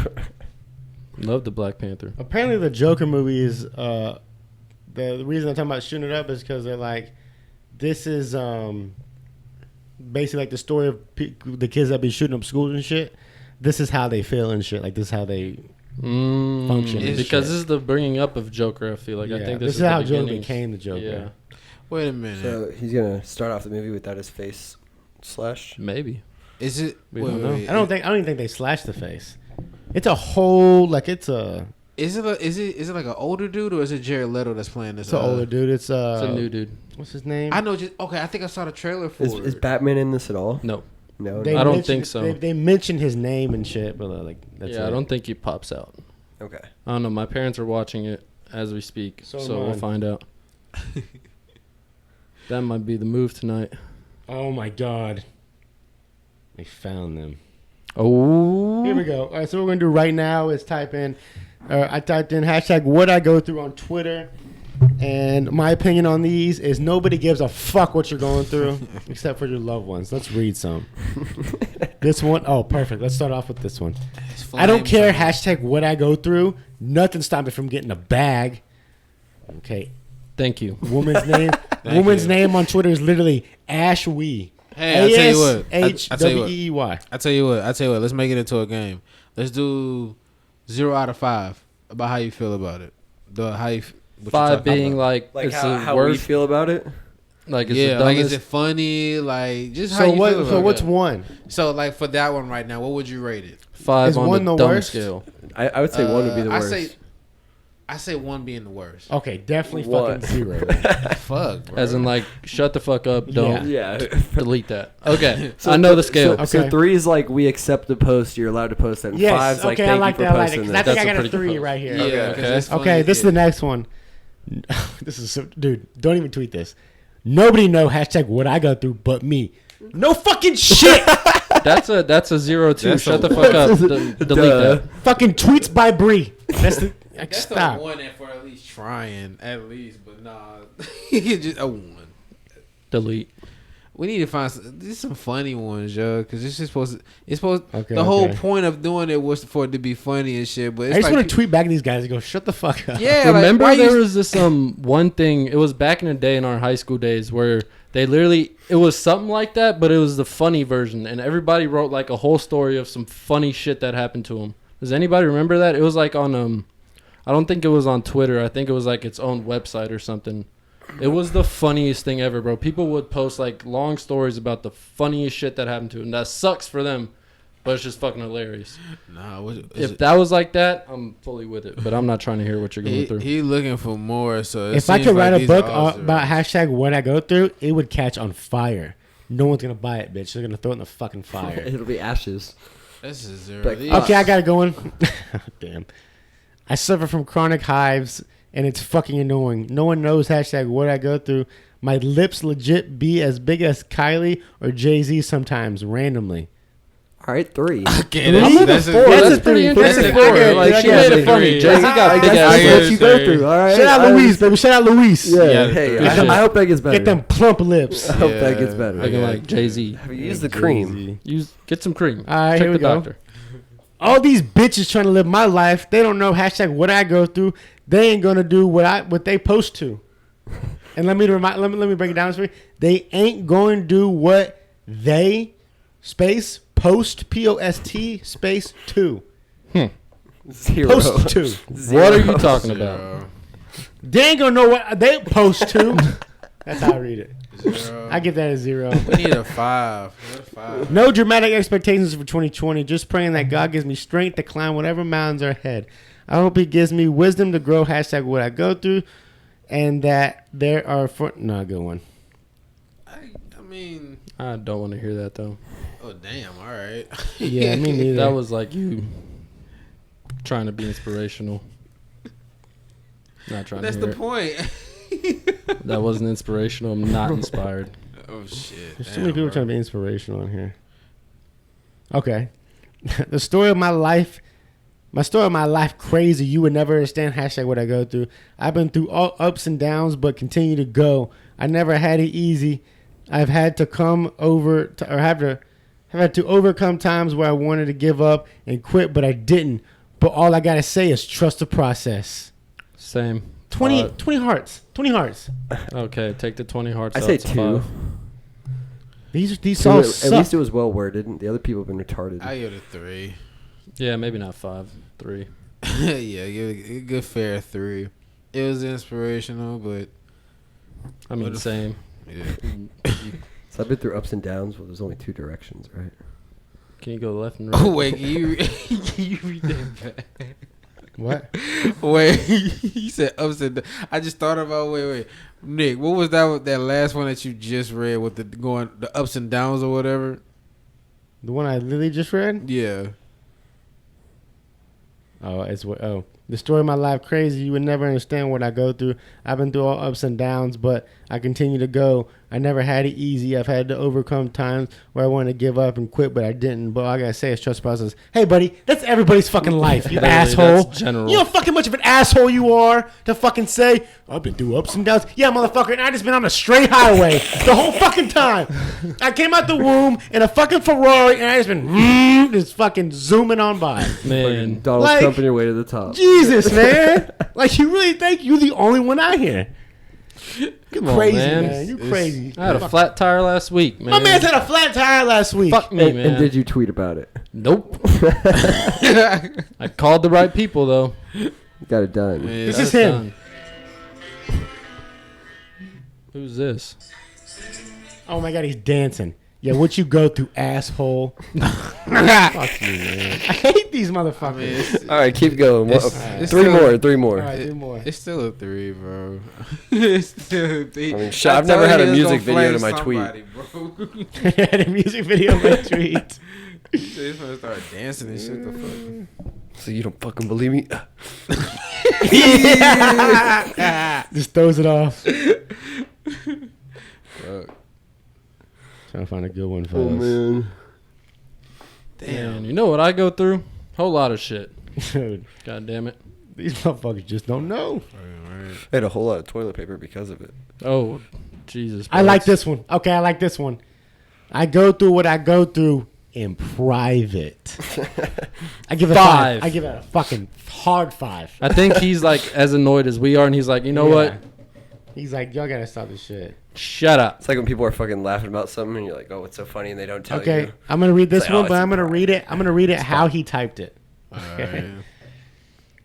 Love the Black Panther. apparently the Joker movie is the reason I'm talking about shooting it up is because they're like, this is basically like the story of the kids that be shooting up schools and shit. This is how they feel and shit. Like this is how they function. and It's- Because shit. this is the bringing up of Joker. I feel like I Yeah, think this is the how Joker beginnings. became the Joker. Yeah, wait a minute. So he's gonna start off the movie without his face slashed. maybe. Is it? We don't know. I don't even think they slashed the face. It's a whole like it's a Is it like an older dude or is it Jared Leto that's playing this? it's an older dude. It's It's a new dude. what's his name? I know. Okay, I think I saw the trailer for Is it. Batman in this at all? No. No. They I don't mentioned- think so. They mentioned his name and shit, but like that's Yeah, it. I don't think he pops out. Okay. I don't know. My parents are watching it as we speak, So so am we'll I. find out. That might be the move tonight. Oh my god, they found them. Oh, Here we go. All right, so what we're gonna do right now is type in. I typed in hashtag what I go through on Twitter, and my opinion on these is nobody gives a fuck what you're going through except for your loved ones. Let's read some. This one, oh perfect. Let's start off with this one. I don't care. Hashtag what I go through. Nothing stopped me from getting a bag. Okay. Thank you. Woman's name. Woman's name on Twitter is literally Ash Wee. Hey, I tell you what. I tell you what. ASHWEEY. I tell you what. Let's make it into a game. Let's do 0 out of 5 about how you feel about it. What you 5 talking being about. like, Like it's how, the how we worst. feel about it. Like it's Yeah, the like dumbest. is it funny? Like just how So you what? feel about So it. what's one? So like for that one right now, what would you rate it? 5 is on one the the dumb worst? scale. I would say one would be the worst. I say 1 being the worst. Okay, definitely What? fucking 0. Fuck, bro. As in, like, shut the fuck up. Don't yeah. delete that. Okay, I know the scale. So Okay. 3 is like we accept the post. You're allowed to post that. And Yes. 5's like Okay, I thank like you that. for I like it posting 'cause I this. think I That's a got a pretty 3 good right here. Yeah, Okay. because it's funny Okay, as this is shit. the next one. This is so, dude. Don't even tweet this. Nobody know hashtag what I go through but me. No fucking shit. That's a 0 too. That's Shut a the fuck up. Delete Duh. that. Fucking tweets by Bree. That's the That's stop. a 1 and for at least trying, at least, but nah, just a 1. Delete. We need to find some funny ones, yo, because it's just supposed to. It's supposed. Okay, the whole okay. point of doing it was for it to be funny and shit. But it's I just like want to tweet back at these guys and go, shut the fuck up. Yeah, Remember like, why there you- was this one thing. It was back in the day in our high school days where they literally it was something like that, but it was the funny version, and everybody wrote like a whole story of some funny shit that happened to them. Does anybody remember that? It was like on I don't think it was on Twitter. I think it was like its own website or something. It was the funniest thing ever, bro. People would post like long stories about the funniest shit that happened to them. That sucks for them, but it's just fucking hilarious. Nah, If that was like that, I'm fully with it. But I'm not trying to hear what you're going through. he looking for more. So it If I seems could like write a these book odds are- about hashtag what I go through, it would catch on fire. No one's gonna buy it, bitch. They're gonna throw it in the fucking fire. It'll be ashes. This is 0. Like, These- Okay, I got it going. Damn. I suffer from chronic hives, and it's fucking annoying. No one knows hashtag what I go through. My lips legit be as big as Kylie or Jay-Z sometimes, randomly. All right, 3. Okay, That's a that's That's a a pretty That's interesting a four. figure. Like, she made it funny. Jay-Z got big That's ass what you go through. All right. Shout out Luis, baby. Shout out Luis. Yeah. Yeah, Hey, good shit. I hope that gets better. Get them plump lips. I hope Yeah. that gets better. Looking like Jay-Z. Have you used the cream? Get some cream. All right, Check here we the go. doctor. All these bitches trying to live my life. They don't know hashtag what I go through. They ain't gonna do what they post to. And let me break it down for you. They ain't going to do what they space post POST space 2. 0. Post 2. What are you talking about? They ain't gonna know what they post to. That's how I read it. 0. I give that a 0. We need a 5. What a 5? No dramatic expectations for 2020. Just praying that God gives me strength to climb whatever mountains are ahead. I hope He gives me wisdom to grow hashtag what I go through, and that there are not a good one. I mean, I don't want to hear that though. oh damn! All right. Yeah, me neither. That was like you trying to be inspirational. Not trying That's to the hear point. it. That wasn't inspirational. I'm not inspired. Oh shit! There's too many people trying to be inspirational in here. Okay. The story of my life. My story of my life crazy. You would never understand hashtag what I go through. I've been through all ups and downs, but continue to go. I never had it easy. I've had to have had to overcome times where I wanted to give up and quit, but I didn't. But all I gotta say is trust the process. Same. 20 hearts. 20 hearts. Okay, take the 20 hearts. I out say to 2. 5. These Two, songs at suck. least it was well worded. The other people have been retarded. I give it a 3. Yeah, maybe not 5. 3. Yeah, give it a good fair 3. It was inspirational, but I mean, What if- same. yeah. So I've been through ups and downs. Well, there's only 2 directions, right? Can you go left and right? Oh wait, can you read that back? What? Wait, you said ups and downs. I just thought about wait, Nick. What was that last one that you just read with the ups and downs or whatever? The one I literally just read? Yeah. The story of my life crazy. You would never understand what I go through. I've been through all ups and downs, but I continue to go. I never had it easy. I've had to overcome times where I wanted to give up and quit, but I didn't. But all I gotta say is trust the process. Hey, buddy, that's everybody's fucking life, you Literally, asshole. that's general. You know how fucking much of an asshole you are to fucking say, I've been through ups and downs. Yeah, motherfucker, and I just been on a straight highway the whole fucking time. I came out the womb in a fucking Ferrari, and I just been just fucking zooming on by. Man, Donald Like- Trump on your way to the top. Jesus, man. Like, you really think you're the only one out here? come on, Crazy, man. man. You crazy. I had a flat tire last week, man. My man's had a flat tire last week. Fuck me, man. And did you tweet about it? Nope. I called the right people though. Got it done. Yeah. This Got is it him. done. Who's this? Oh my God, he's dancing. Yeah, what you go through, asshole. Fuck you, man. I hate these motherfuckers. All right, keep going. it's 3 still- more. 3 more. All right, do more. It's still a 3, bro. It's still a 3. I mean, shit, I've never had a music video to my tweet. Bro. I had a music video on my tweet. He's gonna start dancing and shit. The fuck. So you don't fucking believe me? Just throws it off. Fuck. Trying to find a good one, Oh fellas. man. Man, you know what I go through? Whole lot of shit. Dude, God damn it. these motherfuckers just don't know. Alright. I had a whole lot of toilet paper because of it. Oh, Jesus. I like Christ. this one. Okay, I like this one. I go through what I go through in private. I give it a 5. 5. I give it a fucking hard 5. I think he's like as annoyed as we are, and he's like, you know Yeah. what? He's like, y'all gotta stop this shit. Shut up. It's like when people are fucking laughing about something and you're like, oh, it's so funny, and they don't tell Okay, you. I'm gonna read this It's like, one, oh, but it's I'm gonna in read it. I'm gonna read it how he typed it. Alright.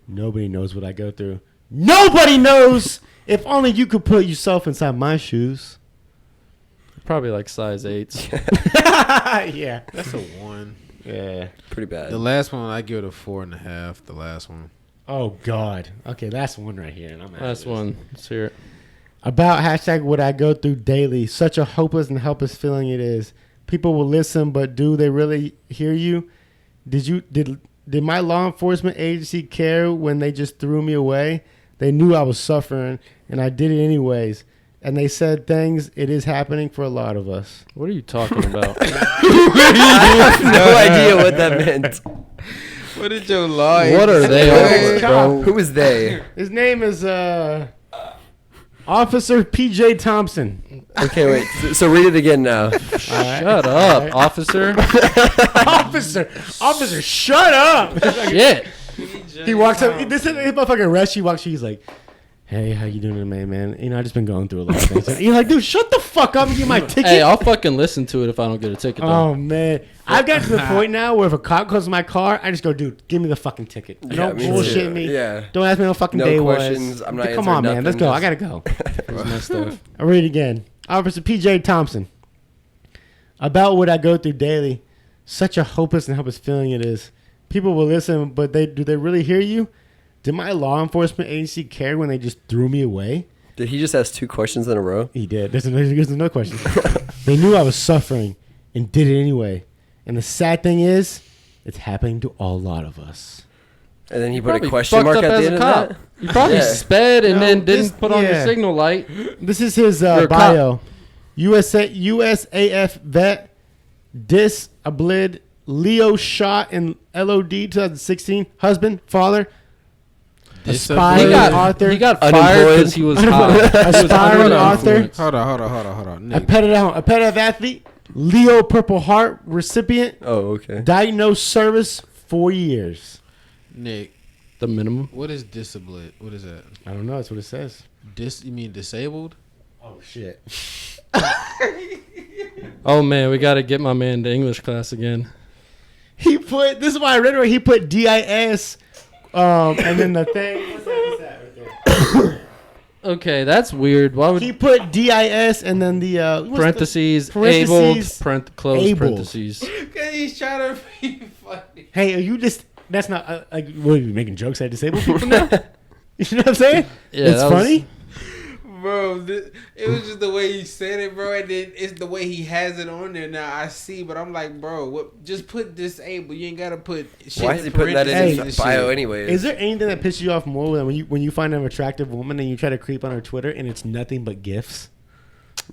Nobody knows what I go through. Nobody knows. If only you could put yourself inside my shoes. Probably like size 8s. Yeah. That's a 1. Yeah. Pretty bad. The last one I give it a 4.5. The last one. Oh God. Okay, that's one right here, and I'm out of Last this. one. Let's hear it. About hashtag what I go through daily. Such a hopeless and helpless feeling it is. People will listen, but do they really hear you? Did my law enforcement agency care when they just threw me away? They knew I was suffering, and I did it anyways. and they said things. It is happening for a lot of us. What are you talking about? I have no idea what that meant. What did your lawyer? What are they Hey, on, bro? Who was they? His name is Officer P.J. Thompson. Okay, wait. So read it again now. Shut up, officer. Officer, shut up! Shit. He walks up. This is his motherfucking arrest. He walks. He's like, "Hey, how you doing today, man? You know, I just been going through a lot of things." And you're like, "Dude, shut the fuck up and get my ticket." Hey, I'll fucking listen to it if I don't get a ticket. Though. Oh man, I've got to the point now where if a cop comes to my car, I just go, "Dude, give me the fucking ticket. Yeah, Don't me too. bullshit me. Yeah. Don't ask me no fucking No day questions. was. I'm not Come answering on, man. Let's nothing, go. I just- gotta go. Here's my stuff. I'll read it again. Officer P.J. Thompson. About what I go through daily, such a hopeless and helpless feeling it is. People will listen, but do they really hear you? Did my law enforcement agency care when they just threw me away? Did he just ask 2 questions in a row? He did. There's another question. They knew I was suffering and did it anyway. And the sad thing is, it's happening to a lot of us. And then he put Probably a question fucked mark up at as the a end of cop. that? You probably Yeah. sped and No, then didn't this- put on your yeah. signal light. This is his You're a bio. USAF vet, disabled, Leo shot in LOD 2016. Husband, father, aspiring He got, author. he got fired Unemployed. because he was hot. He was Aspiring under the author. influence. Hold on. a Nick. competitive athlete, Leo Purple Heart recipient, Oh, okay. diagnosed service 4 years. Nick, The minimum. what is disabled? What is that? I don't know. That's what it says. You mean disabled? Oh shit. Oh man, we got to get my man to English class again. He put. This is why I read it. He put DIS, and then the thing. What's that right there? Okay, that's weird. Why would He put DIS and then the what's parentheses, parentheses, abled, close abled. parentheses. Cause he's trying to be funny. Hey, are you just? That's not like. What are you making jokes at disabled people now? You know what I'm saying? Yeah, it's that was- funny. Bro, it was just the way he said it, bro, and then it's the way he has it on there now. I see, but I'm like, bro, what? Just put disabled. You ain't gotta put shit. Why is he putting that in Hey. his bio anyways? Is there anything that pisses you off more than when you find an attractive woman and you try to creep on her Twitter and it's nothing but gifs?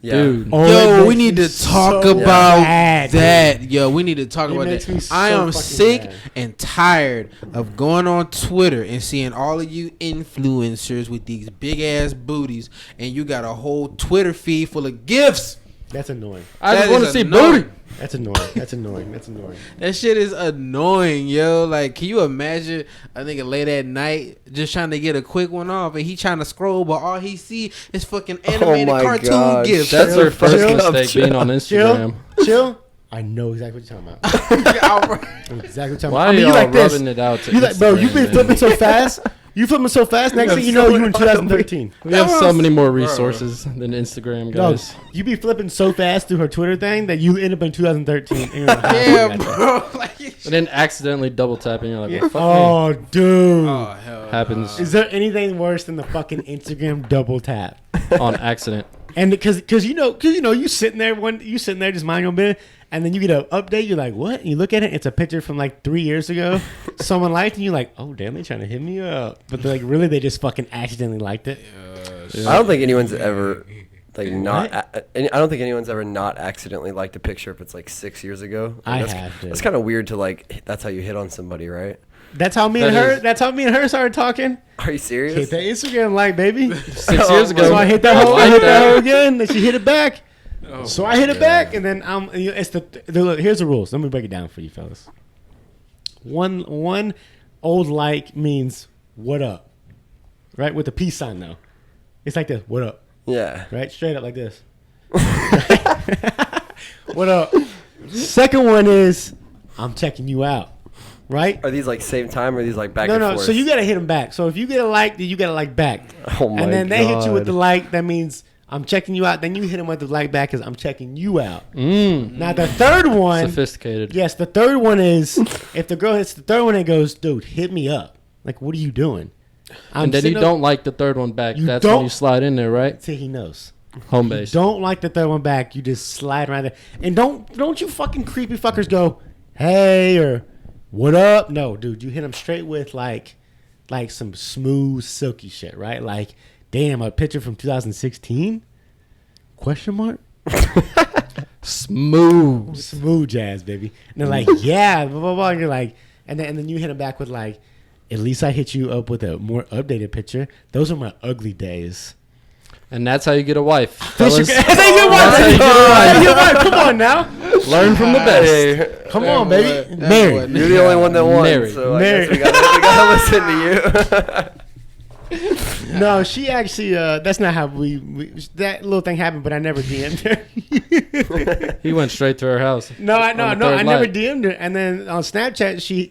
Yeah. Dude. Oh, it Yo, makes we need me to talk so about mad, that. Yo, we need to talk It about makes me that. so I am fucking sick mad. and tired of going on Twitter and seeing all of you influencers with these big ass booties, and you got a whole Twitter feed full of gifts. That's annoying. I That just want to is see annoying. booty. That's annoying. That's annoying. That's annoying. That shit is annoying, yo. Like, can you imagine a nigga late at night just trying to get a quick one off, and he trying to scroll, but all he see is fucking animated my cartoon God. gifs. That's Chill, their first chill, mistake being on Chill. Instagram. Chill. I know exactly what you're talking about. I know exactly what you're talking Why about. are I mean, y'all you like this. rubbing it out to You like, bro, you've been Instagram, flipping man? so fast. You flipping so fast. Next thing you know, you in 2013. We have so many more resources than Instagram, No, guys. you be flipping so fast through her Twitter thing that you end up in 2013. And you're like, "How did I Yeah, do that?" bro. Like, And then accidentally double tapping. You're like, well, fuck Oh, dude. oh hell, Happens. Is there anything worse than the fucking Instagram double tap? me on accident. And because you sitting there just minding your own business, and then you get an update. You're like, what? And you look at it, it's a picture from like 3 years ago. Someone liked, and you're like, oh damn, they trying to hit me up. But they're like, really, they just fucking accidentally liked it. I don't think anyone's ever like not. I don't think anyone's ever not accidentally liked a picture if it's like 6 years ago. I that's, have to. That's kind of weird to like. That's how you hit on somebody, right? That's how me and her started talking. Are you serious? Hit that Instagram like, baby. 6 years ago. So I hit that I hoe. I like hit that that. hoe again. Then she hit it back. Oh So I hit it back, and then it's look, here's the rules. Let me break it down for you fellas. One old like means what up, right? With the peace sign though. It's like this. What up? Yeah. Right? Straight up like this. What up? Second one is I'm checking you out. Right? Are these like same time or are these like back No, and no. forth? So you gotta hit them back. So if you get a like, then you gotta like back. Oh my And then they hit you with God. the like. That means I'm checking you out. Then you hit them with the like back because I'm checking you out. Now the third one, Sophisticated. yes, the third one is if the girl hits the third one and goes, dude, hit me up. Like, what are you doing? And then you sitting don't like the third one back. You That's don't- when you slide in there, right? till he knows. Home base. Don't like the third one back. You just slide right there. And don't you fucking creepy fuckers go, hey, or what up? No, dude, you hit them straight with like some smooth, silky shit, right? Like, damn, a picture from 2016. Question mark? Smooth. Smooth jazz, baby. And they're like, yeah, blah, blah, blah. And you're like, and then you hit them back with like, at least I hit you up with a more updated picture. Those are my ugly days. And that's how you get a wife. That's Fellas. how you get wife. Come on now. Learn from the best. Hey, Come on, baby. That Married. you're the only one that won, Married. so I Married. guess we gotta listen to you. No, she actually, that's not how we that little thing happened, but I never DM'd her. He went straight to her house. No, I On the third never light. DM'd her. And then on Snapchat, she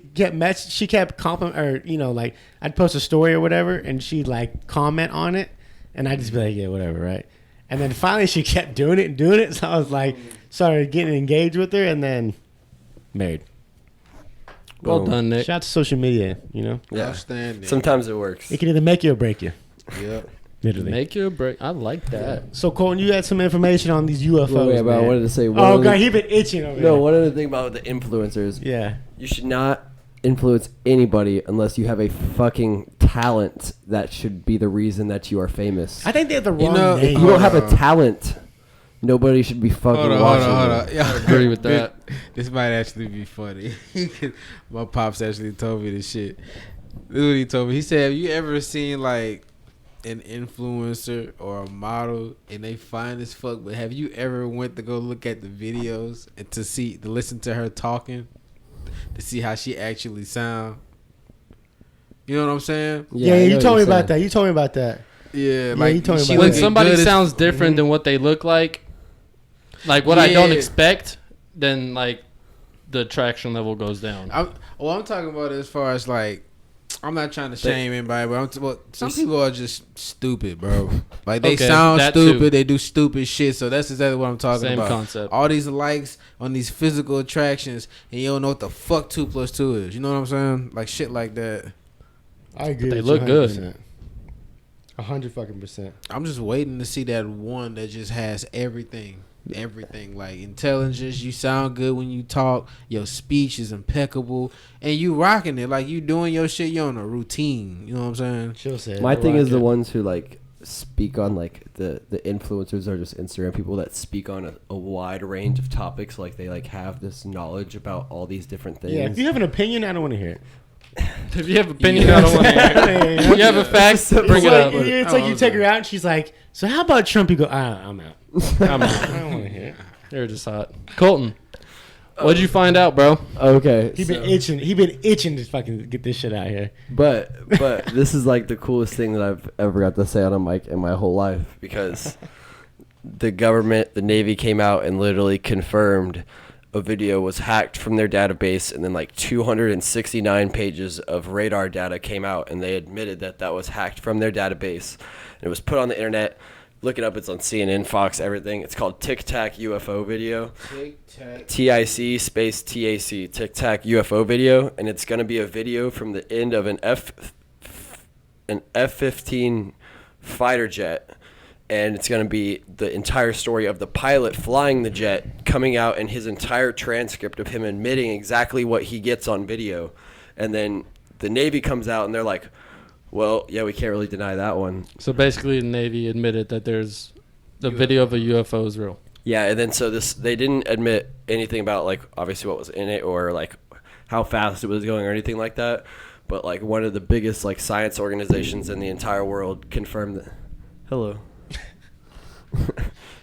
kept or like I'd post a story or whatever, and she'd like comment on it, and I'd just be like, yeah, whatever, right? And then finally, she kept doing it, so I was like, started getting engaged with her, and then married. Well Boom. done, Nick. Shout out to social media, Yeah. Outstanding. Sometimes it works. it can either make you or break you, Yep. literally. Make you a break. I like that. So Colton, you had some information on these UFOs. Wait, but I man. wanted to say one Oh other- god, he been itching over No, there. one other thing about the influencers. Yeah. You should not influence anybody unless you have a fucking talent that should be the reason that you are famous. I think they have the wrong know, If name. you don't have a Hold on. talent, nobody should be fucking Hold watching on. you. Yeah. Agree with that. This might actually be funny. My pops actually told me this shit. This is what he told me. He said, have you ever seen like an influencer or a model and they fine as fuck, but have you ever went to go look at the videos and to listen to her talking to see how she actually sound? You know what I'm saying? Yeah, I know you what told me you're about saying. that. You told me about that. Yeah, you like told me she about When that. looking somebody good as- sounds different than what they look like what I don't expect, then like the attraction level goes down. I'm talking about as far as like, I'm not trying to shame anybody, but some people are just stupid, bro. Like they Okay, sound that stupid, too. they do stupid shit. So that's exactly what I'm talking Same about. concept. All these likes on these physical attractions, and you don't know what the fuck 2 + 2 is. You know what I'm saying? Like shit like that. I agree. They with look you good. 100%. 100% I'm just waiting to see that one that just has everything. Like intelligence, you sound good when you talk, your speech is impeccable, and you rocking it. Like you doing your shit, you're on a routine. You know what I'm saying? Chill said. My thing is the one. ones who like speak on like the influencers are just Instagram people that speak on a wide range of topics. Like they like have this knowledge about all these different things. Yeah, if you have an opinion, I don't want to hear it. If you have opinion, I don't want to hear it. If you have a fact, bring it up. It's like you take her out and she's like, so how about Trump? You go, I'm out. I'm I out. don't want to hear it. You're just hot. Colton, what'd you find out, bro? Okay, He been itching. He been itching to fucking get this shit out here. but this is like the coolest thing that I've ever got to say on a mic in my whole life because the government, the Navy came out and literally confirmed a video was hacked from their database, and then like 269 pages of radar data came out, and they admitted that that was hacked from their database. And it was put on the internet. Look it up. It's on CNN, Fox, everything. It's called Tic Tac UFO video. TIC space TAC, Tic Tac UFO video, and it's going to be a video from the end of an F-15 fighter jet, and it's going to be the entire story of the pilot flying the jet coming out and his entire transcript of him admitting exactly what he gets on video. And then the Navy comes out and they're like, well, yeah, we can't really deny that one. So basically, the Navy admitted that there's the video of a UFO is real. Yeah, and then so they didn't admit anything about like obviously what was in it or like how fast it was going or anything like that. But like one of the biggest like science organizations in the entire world confirmed that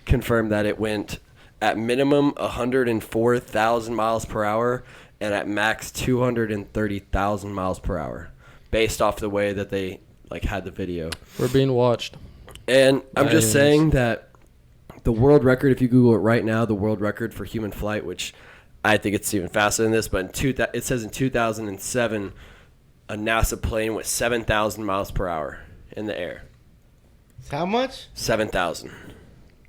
confirmed that it went at minimum 104,000 miles per hour and at max 230,000 miles per hour, based off the way that they like had the video. We're being watched. And I'm By just aliens. saying that the world record, if you Google it right now, the world record for human flight, which I think it's even faster than this, but it says in 2007, a NASA plane went 7,000 miles per hour in the air. How much? 7,000.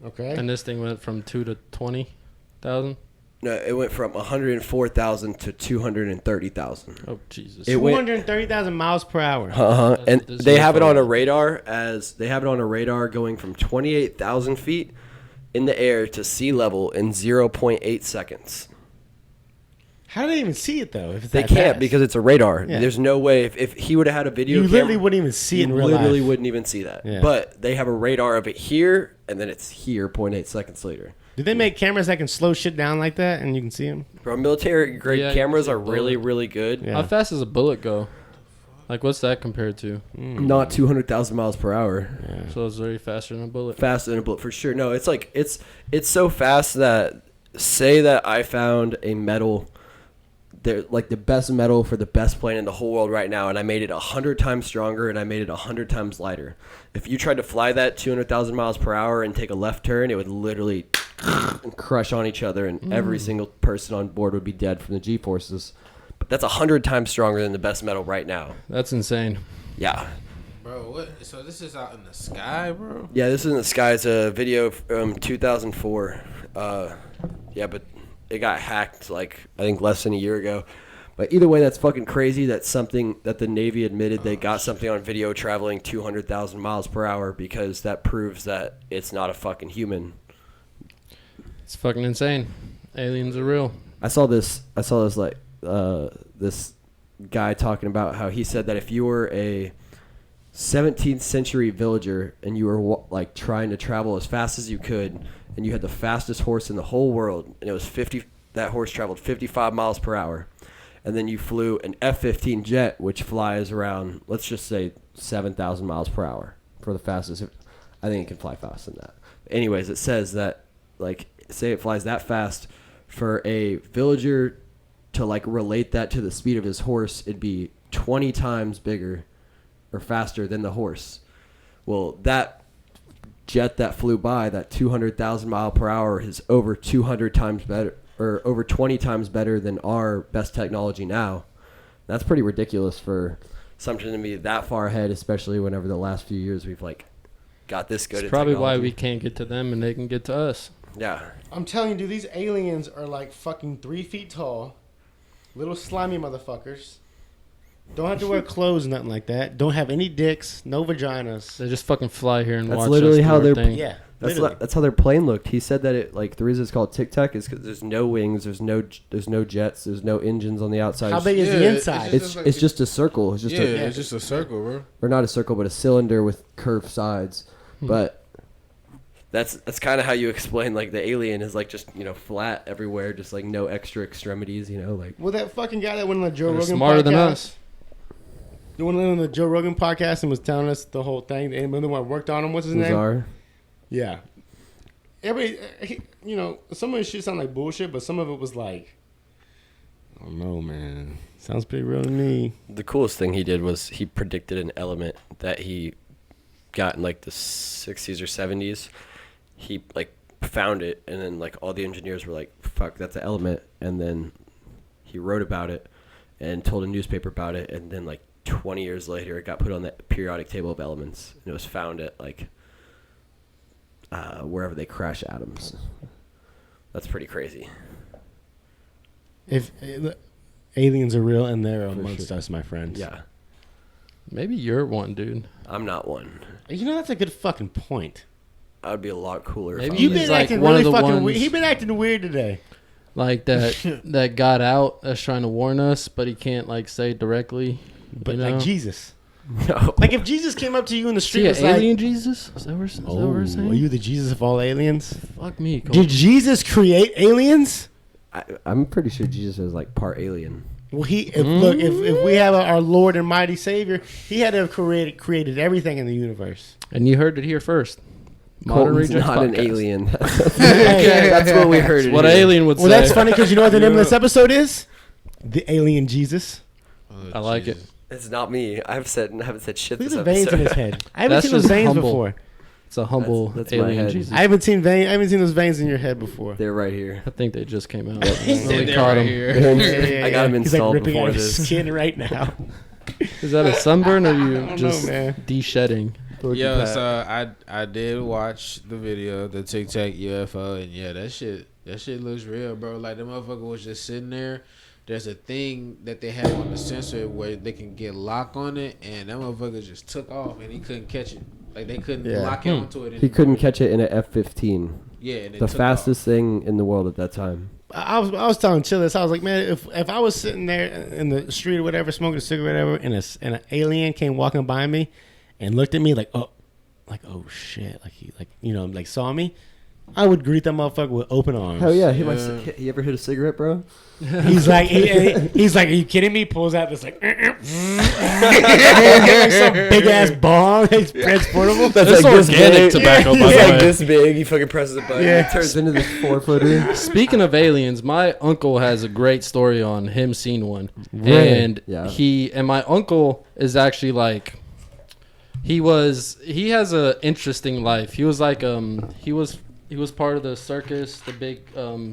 Okay. And this thing went from 2 to 20,000. No, it went from 104,000 to 230,000. Oh Jesus! It went 230,000 miles per hour. Uh-huh. And This they have it UFO. on a radar going from 28,000 feet in the air to sea level in 0.8 seconds. How do they even see it though? If it's They that can't fast? because it's a radar. Yeah. There's no way. If he would have had a video you camera, literally wouldn't even see it in you real literally life. wouldn't even see that. Yeah. But they have a radar of it here, and then it's here 0.8 seconds later. Did they make cameras that can slow shit down like that and you can see them? Bro, military grade Yeah, you cameras can see are a bullet. really, really good. Yeah. How fast does a bullet go? Like, what's that compared to? Not 200,000 miles per hour. So it's very faster than a bullet. Faster than a bullet for sure. No, it's like it's so fast that say that I found a metal, like the best metal for the best plane in the whole world right now, and I made it 100 times stronger and I made it 100 times lighter. If you tried to fly that 200,000 miles per hour and take a left turn, it would literally crush on each other, and every single person on board would be dead from the G-forces. But that's 100 times stronger than the best metal right now. That's insane. Yeah. Bro, what? So this is out in the sky, bro? Yeah, this is in the sky. It's a video from 2004. Yeah, but it got hacked like I think less than a year ago. But either way, that's fucking crazy. That's something that the Navy admitted they got something on video traveling 200,000 miles per hour because that proves that it's not a fucking human. It's fucking insane. Aliens are real. I saw this like this guy talking about how he said that if you were a 17th century villager and you were like trying to travel as fast as you could and you had the fastest horse in the whole world and it was 50, that horse traveled 55 miles per hour, and then you flew an F-15 jet which flies around, let's just say 7,000 miles per hour for the fastest. I think it can fly faster than that. Anyways, it says that like say it flies that fast, for a villager to like relate that to the speed of his horse, it'd be 20 times bigger or faster than the horse. Well, that jet that flew by, that 200,000 mile per hour, is over 200 times better, or over 20 times better than our best technology now. That's pretty ridiculous for something to be that far ahead, especially whenever the last few years we've like got this good. It's at probably why technology. we can't get to them and they can get to us. Yeah. I'm telling you, dude, these aliens are like fucking 3 feet tall, little slimy motherfuckers. Don't have to wear clothes, nothing like that. Don't have any dicks, no vaginas. They just fucking fly here and That's watch literally us do how our they're- thing. Yeah, That's literally. that's how their plane looked. He said that it like the reason it's called Tic Tac is because there's no wings, there's no jets, there's no engines on the outside. How big is the Yeah, inside? It's just a circle. It's just Yeah, a, it's just a circle, bro. or not a circle, but a cylinder with curved sides. But that's kind of how you explain like the alien is like just flat everywhere, just like no extra extremities. Like Well, that fucking guy that went on the Joe They're Rogan smarter podcast. than us. The one on the Joe Rogan podcast and was telling us the whole thing. And the one that worked on him, what's his name? Lazar. Yeah. Everybody, some of his shit sound like bullshit, but some of it was like, I don't know, man. Sounds pretty real to me. The coolest thing he did was he predicted an element that he got in like the 60s or 70s. He like found it, and then like all the engineers were like, fuck, that's an element. And then he wrote about it and told a newspaper about it, and then like 20 years later it got put on the periodic table of elements, and it was found at like wherever they crash atoms. That's pretty crazy. If aliens are real and they're amongst sure. us, my friends. Yeah, Maybe you're one, dude. I'm not one. That's a good fucking point. I would be a lot cooler. Maybe if I You've was. He's been like acting one of really the fucking ones- weird. He's been acting weird today. Like that got out that's trying to warn us, but he can't like say directly. But you know? like Jesus. No. Like if Jesus came up to you in the Is street he and an was alien like, Jesus? Is that what "Oh, we're saying? are you the Jesus of all aliens?" Fuck me. Cole. Did Jesus create aliens? I'm pretty sure Jesus is like part alien. Well, look, if we have our Lord and mighty Savior, he had to have created everything in the universe. And you heard it here first. Modern Colton's Rejects not an Podcast. alien. That's what we heard. What an alien would Well, say. that's funny because you know what the name of this episode is? The Alien Jesus. I like it. It's not me. I haven't said shit Look this at the veins in his episode. head. I haven't That's seen those just veins humble. before. It's a humble That's my alien head. Jesus. I haven't seen those veins in your head before. They're right here. I think they just came out. They're We caught right him. here. I got him He's installed like ripping before out his this. skin right now. Is that a sunburn or I you don't know, just man. de-shedding? Yo, so I did watch the video, the Tic Tac UFO, and yeah, that shit looks real, bro. Like the motherfucker was just sitting there. There's a thing that they have on the sensor where they can get lock on it, and that motherfucker just took off and he couldn't catch it. Like they couldn't Yeah. lock it onto it. He anymore. couldn't catch it in an F-15. Yeah, and it The took fastest thing in the world at that time. I was telling Chill this. I was like, man, if I was sitting there in the street or whatever, smoking a cigarette or whatever, and an alien came walking by me and looked at me like oh shit, like he like saw me, I would greet that motherfucker with open arms. Hell yeah. You ever hit a cigarette, bro? He's like, he's like, are you kidding me? Pulls out this like, like some big ass bong. It's transportable. That's It's like this organic big. tobacco, by It's the like way. this big. He fucking presses a button. Yeah. It turns into this 4-footer. Speaking of aliens, my uncle has a great story on him seeing one, Really? and Yeah. my uncle is actually like, he has a interesting life. He was like he was part of the circus, the big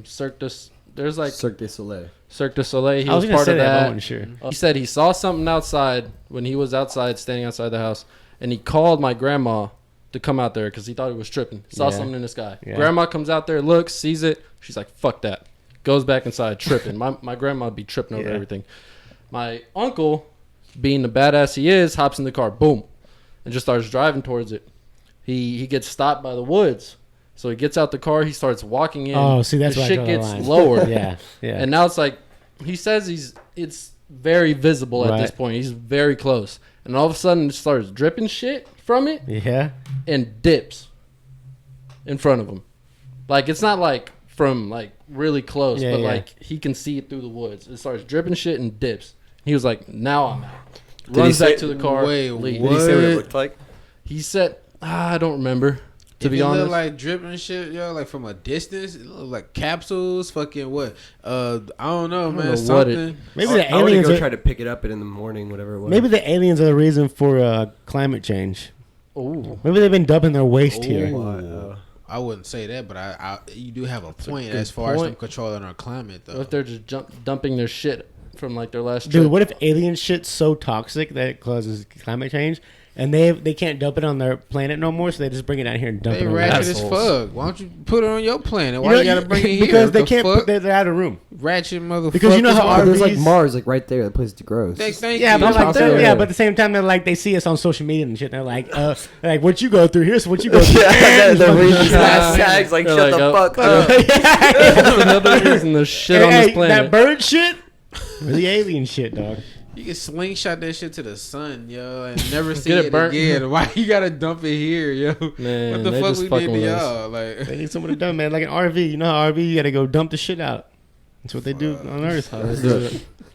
circus. There's like Cirque du Soleil. Cirque du Soleil. He I was was gonna part say of that, but I that. wasn't sure. He said he saw something outside when he was outside, standing outside the house, and he called my grandma to come out there because he thought he was tripping. Saw Yeah. something in the sky. Yeah. Grandma comes out there, looks, sees it. She's like, "Fuck that." Goes back inside, tripping. My grandma would be tripping over Yeah. everything. My uncle, being the badass he is, hops in the car, boom, and just starts driving towards it. He gets stopped by the woods. So he gets out the car, he starts walking in. Oh, see, that's the why I shit draw the gets line. lower. Yeah, yeah. And now it's like he says it's very visible at Right. this point. He's very close. And all of a sudden it starts dripping shit from it yeah. and dips in front of him. Like it's not like from like really close, Yeah, but yeah. like he can see it through the woods. It starts dripping shit and dips. He was like, "Now I'm out." he Runs say- back to the car. Wait, leaves. Did he say what it What? looked like? He said, I don't remember. To If be it honest, look like dripping shit, yo, like from a distance, it look like capsules. Fucking what? I don't know, man. know what Something. Maybe I the want to aliens go are, try to pick it up in the morning, whatever it was. maybe the aliens are the reason for climate change. Ooh. Maybe they've been dumping their waste here. Wow. I wouldn't say that, but I you do have a point good as far as them point. controlling our climate, though. What if they're just dumping their shit from like their last Dude, trip? what if alien shit's so toxic that it causes climate change, and they can't dump it on their planet no more, so they just bring it down here and dump They it on ratchet us. as assholes. fuck. Why don't you put it on your planet? You Why know, you gotta bring it here? because they The can't. fuck? They're out of room. ratchet motherfuckers. Because you know how Oh, there's like RVs Mars, like right there. The place is gross. Thank Yeah, you. but like, Costco, yeah, yeah. but at the same time, they're like they see us on social media and shit. They're like, what you go through? Here's what you go through. Yeah, they're reading these Yeah. hashtags like, They're shut like, the fuck up. That's another reason there's shit on this Hey, planet. that bird shit, or the alien shit, dog. You can slingshot that shit to the sun, yo, and never see Get it it burnt. again. Why you gotta dump it here, yo? Man, what the they fuck just we fucking did to with us. y'all? Like, They need someone to dump, man. Like an RV. You know how RV, you gotta go dump the shit out. That's what they do on Earth.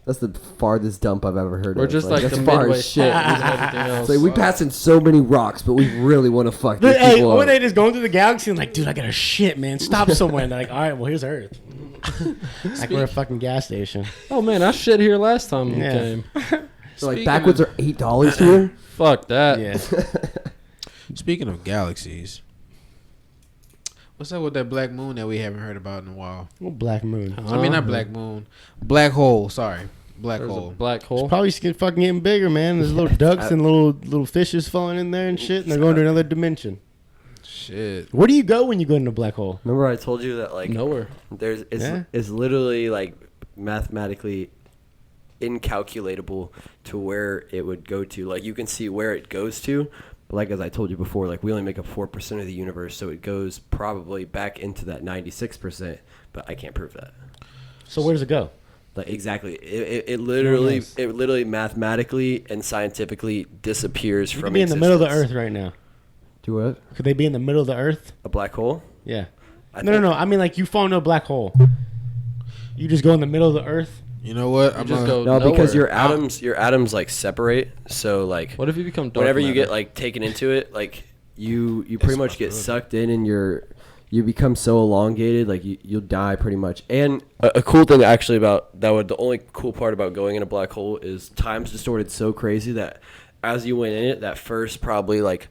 That's the farthest dump I've ever heard We're of. just like that's the far midway as shit. and everything else. It's like we passing so many rocks, but we really want to fuck these Hey, people when up. they just going through the galaxy and like, dude, I got to shit, man. Stop somewhere. And they're like, all right, well, here's Earth. Like we're a fucking gas station. Oh man, I shit here last time we Yeah. came. So like Speaking backwoods of- are $8 here. Fuck that. Yeah. speaking of galaxies, what's up with that black moon that we haven't heard about in a while? Well, Black Moon. I mean, not black moon, black hole. Sorry, black There's a hole. black hole. Probably fucking getting bigger, man. There's little ducks and little fishes falling in there and shit, and they're going to another dimension. Shit. Where do you go when you go into a black hole? Remember I told you that like Nowhere. it's literally like mathematically incalculatable to where it would go to. Like you can see where it goes to, but like as I told you before, like we only make up 4% of the universe, so it goes probably back into that 96%. But I can't prove that. So where does it go? Like exactly, it literally knows? it literally mathematically and scientifically disappears You from could be in the middle of the existence. Earth right now. Do what? Could they be in the middle of the Earth? A black hole? Yeah. I No. I mean, like you fall into a black hole. You just go in the middle of the Earth. You know what? I'm just gonna- go No, because nowhere. your atoms like separate. So like What if you become dark whenever you matter? get like taken into it, like you pretty much get sucked in, and you become so elongated, like you'll die pretty much. And a cool thing actually about that would the only cool part about going in a black hole is time's distorted so crazy that as you went in it, that first probably like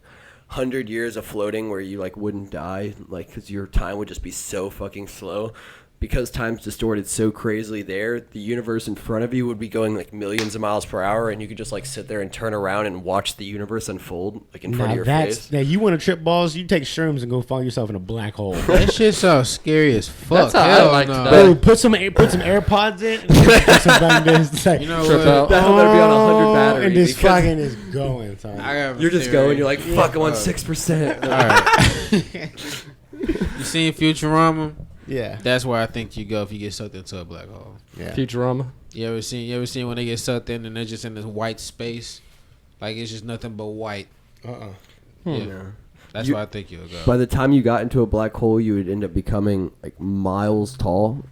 100 years of floating where you like wouldn't die, like because your time would just be so fucking slow. Because time's distorted so crazily there, the universe in front of you would be going like millions of miles per hour, and you could just like sit there and turn around and watch the universe unfold like in front of your face. Now you want to trip balls? You take shrooms and go find yourself in a black hole. that shit sounds scary as fuck. That's how I Hell like to no. die. Bro, put some AirPods in. And put some fucking this, it's like, You know Trip what? out. That's how they'd be on 100 battery. and this because fucking is going. Son. I have a you're just theory. going, you're like, fuck, I'm on 6%. All right. You seen Futurama? Yeah. That's where I think you go if you get sucked into a black hole. Yeah. Futurama. You ever seen when they get sucked in and they're just in this white space? Like it's just nothing but white. Yeah. That's where I think you'll go. By the time you got into a black hole, you would end up becoming like miles tall,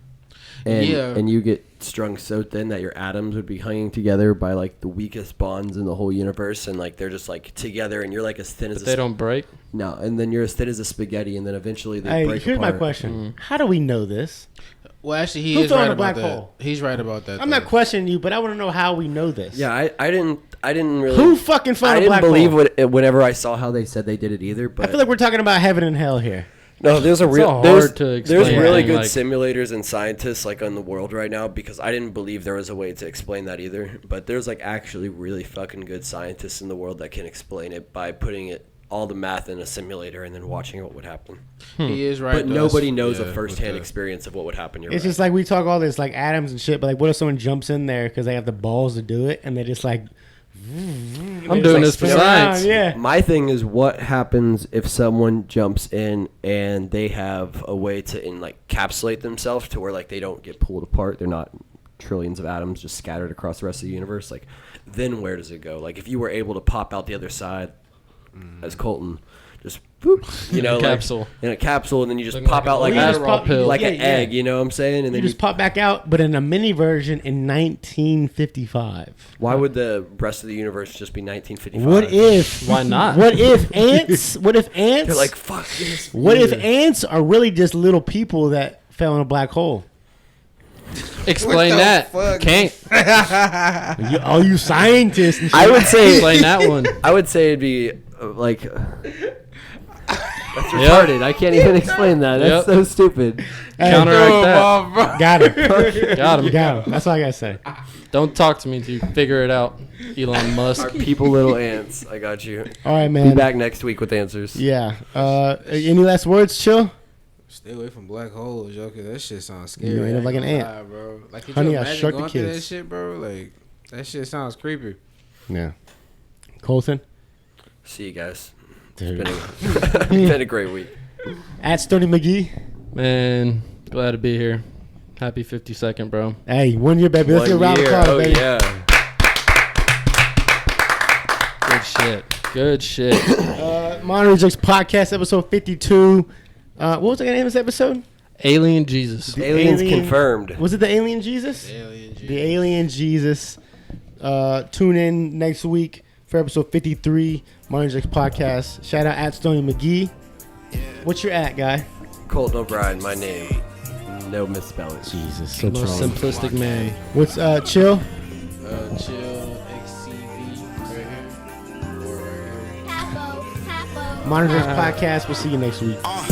and you get strung so thin that your atoms would be hanging together by like the weakest bonds in the whole universe, and like they're just like together, and you're like as thin as But they don't break. no, and then you're as thin as a spaghetti, and then eventually they break Here's apart. my question. How do we know this? Well, actually, he Who is fell in right a about black that. hole? He's right about that. I'm not questioning you, but I want to know how we know this. Yeah, I didn't really. Who fucking fell I in a didn't black believe hole? whenever I saw how they said they did it either. But I feel like we're talking about heaven and hell here. no, there's a It's real so there's, hard to there's explain really thing, good like- simulators and scientists like in the world right now, because I didn't believe there was a way to explain that either. But there's like actually really fucking good scientists in the world that can explain it by putting it all the math in a simulator and then watching what would happen. He is right. But though. nobody knows Yeah, a with first-hand the- experience of what would happen. You're It's right. just like we talk all this like atoms and shit, but like what if someone jumps in there because they have the balls to do it and they just like I'm doing this for spin around, science. Yeah. My thing is, what happens if someone jumps in and they have a way to encapsulate themselves to where like they don't get pulled apart? They're not trillions of atoms just scattered across the rest of the universe. Like, then where does it go? Like, if you were able to pop out the other side as Colton, just boop, In a capsule. like, in a capsule, and then you just Looking pop like out a like You just an pop- pill. like an yeah. egg. You know what I'm saying? And You then just pop back out, but in a mini version in 1955. why would the rest of the universe just be 1955? What if? Why not? What if ants? What if ants? They're like, fuck this. what if weird. ants are really just little people that fell in a black hole? Explain that. Can't All you scientists and shit. I would say explain that one. I would say it'd be like that's retarded. I can't even explain that. That's Yep. so stupid. Hey, Counteract that. got him. Got him. Got him. That's all I gotta say. Don't talk to me until you figure it out, Elon Musk. Our people, little ants. I got you. All right, Be man. back next week with answers. Yeah. Any last words, Chill? Stay away from black holes, yo, cause that shit sounds scary. You end up I like ain't an gonna ant. lie, bro. Like, could Honey, you I imagine Shrunk the going through that Kids. shit, bro? Like, that shit sounds creepy. Yeah. Colton? See you guys. Dude. It's been a great week. At Stoney McGee. Man, glad to be here. Happy 52nd, bro. Hey, 1 year, baby. Let's get a round of applause, Oh baby. yeah. Good shit. Good shit. Modern Rejects Podcast, episode 52. What was the name of this episode? Alien Jesus. Aliens Alien- confirmed. Was it the Alien Jesus? Alien The Alien Jesus. Tune in next week for episode 53, Modern Rejects Podcast. Shout out at Stoney McGee. What's your at, guy? Colton O'Brien, my name. No misspelling. Jesus, so Most trained. simplistic man. What's Chill? Chill XCV right here. Or right here. Modern Rejects Podcast. We'll see you next week. All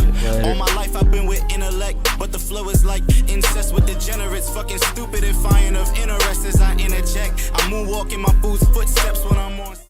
my life I've been with intellect, but the flow is like incest with degenerates. Fucking stupid, defiant of interest as I interject. I moonwalk in my boots, footsteps when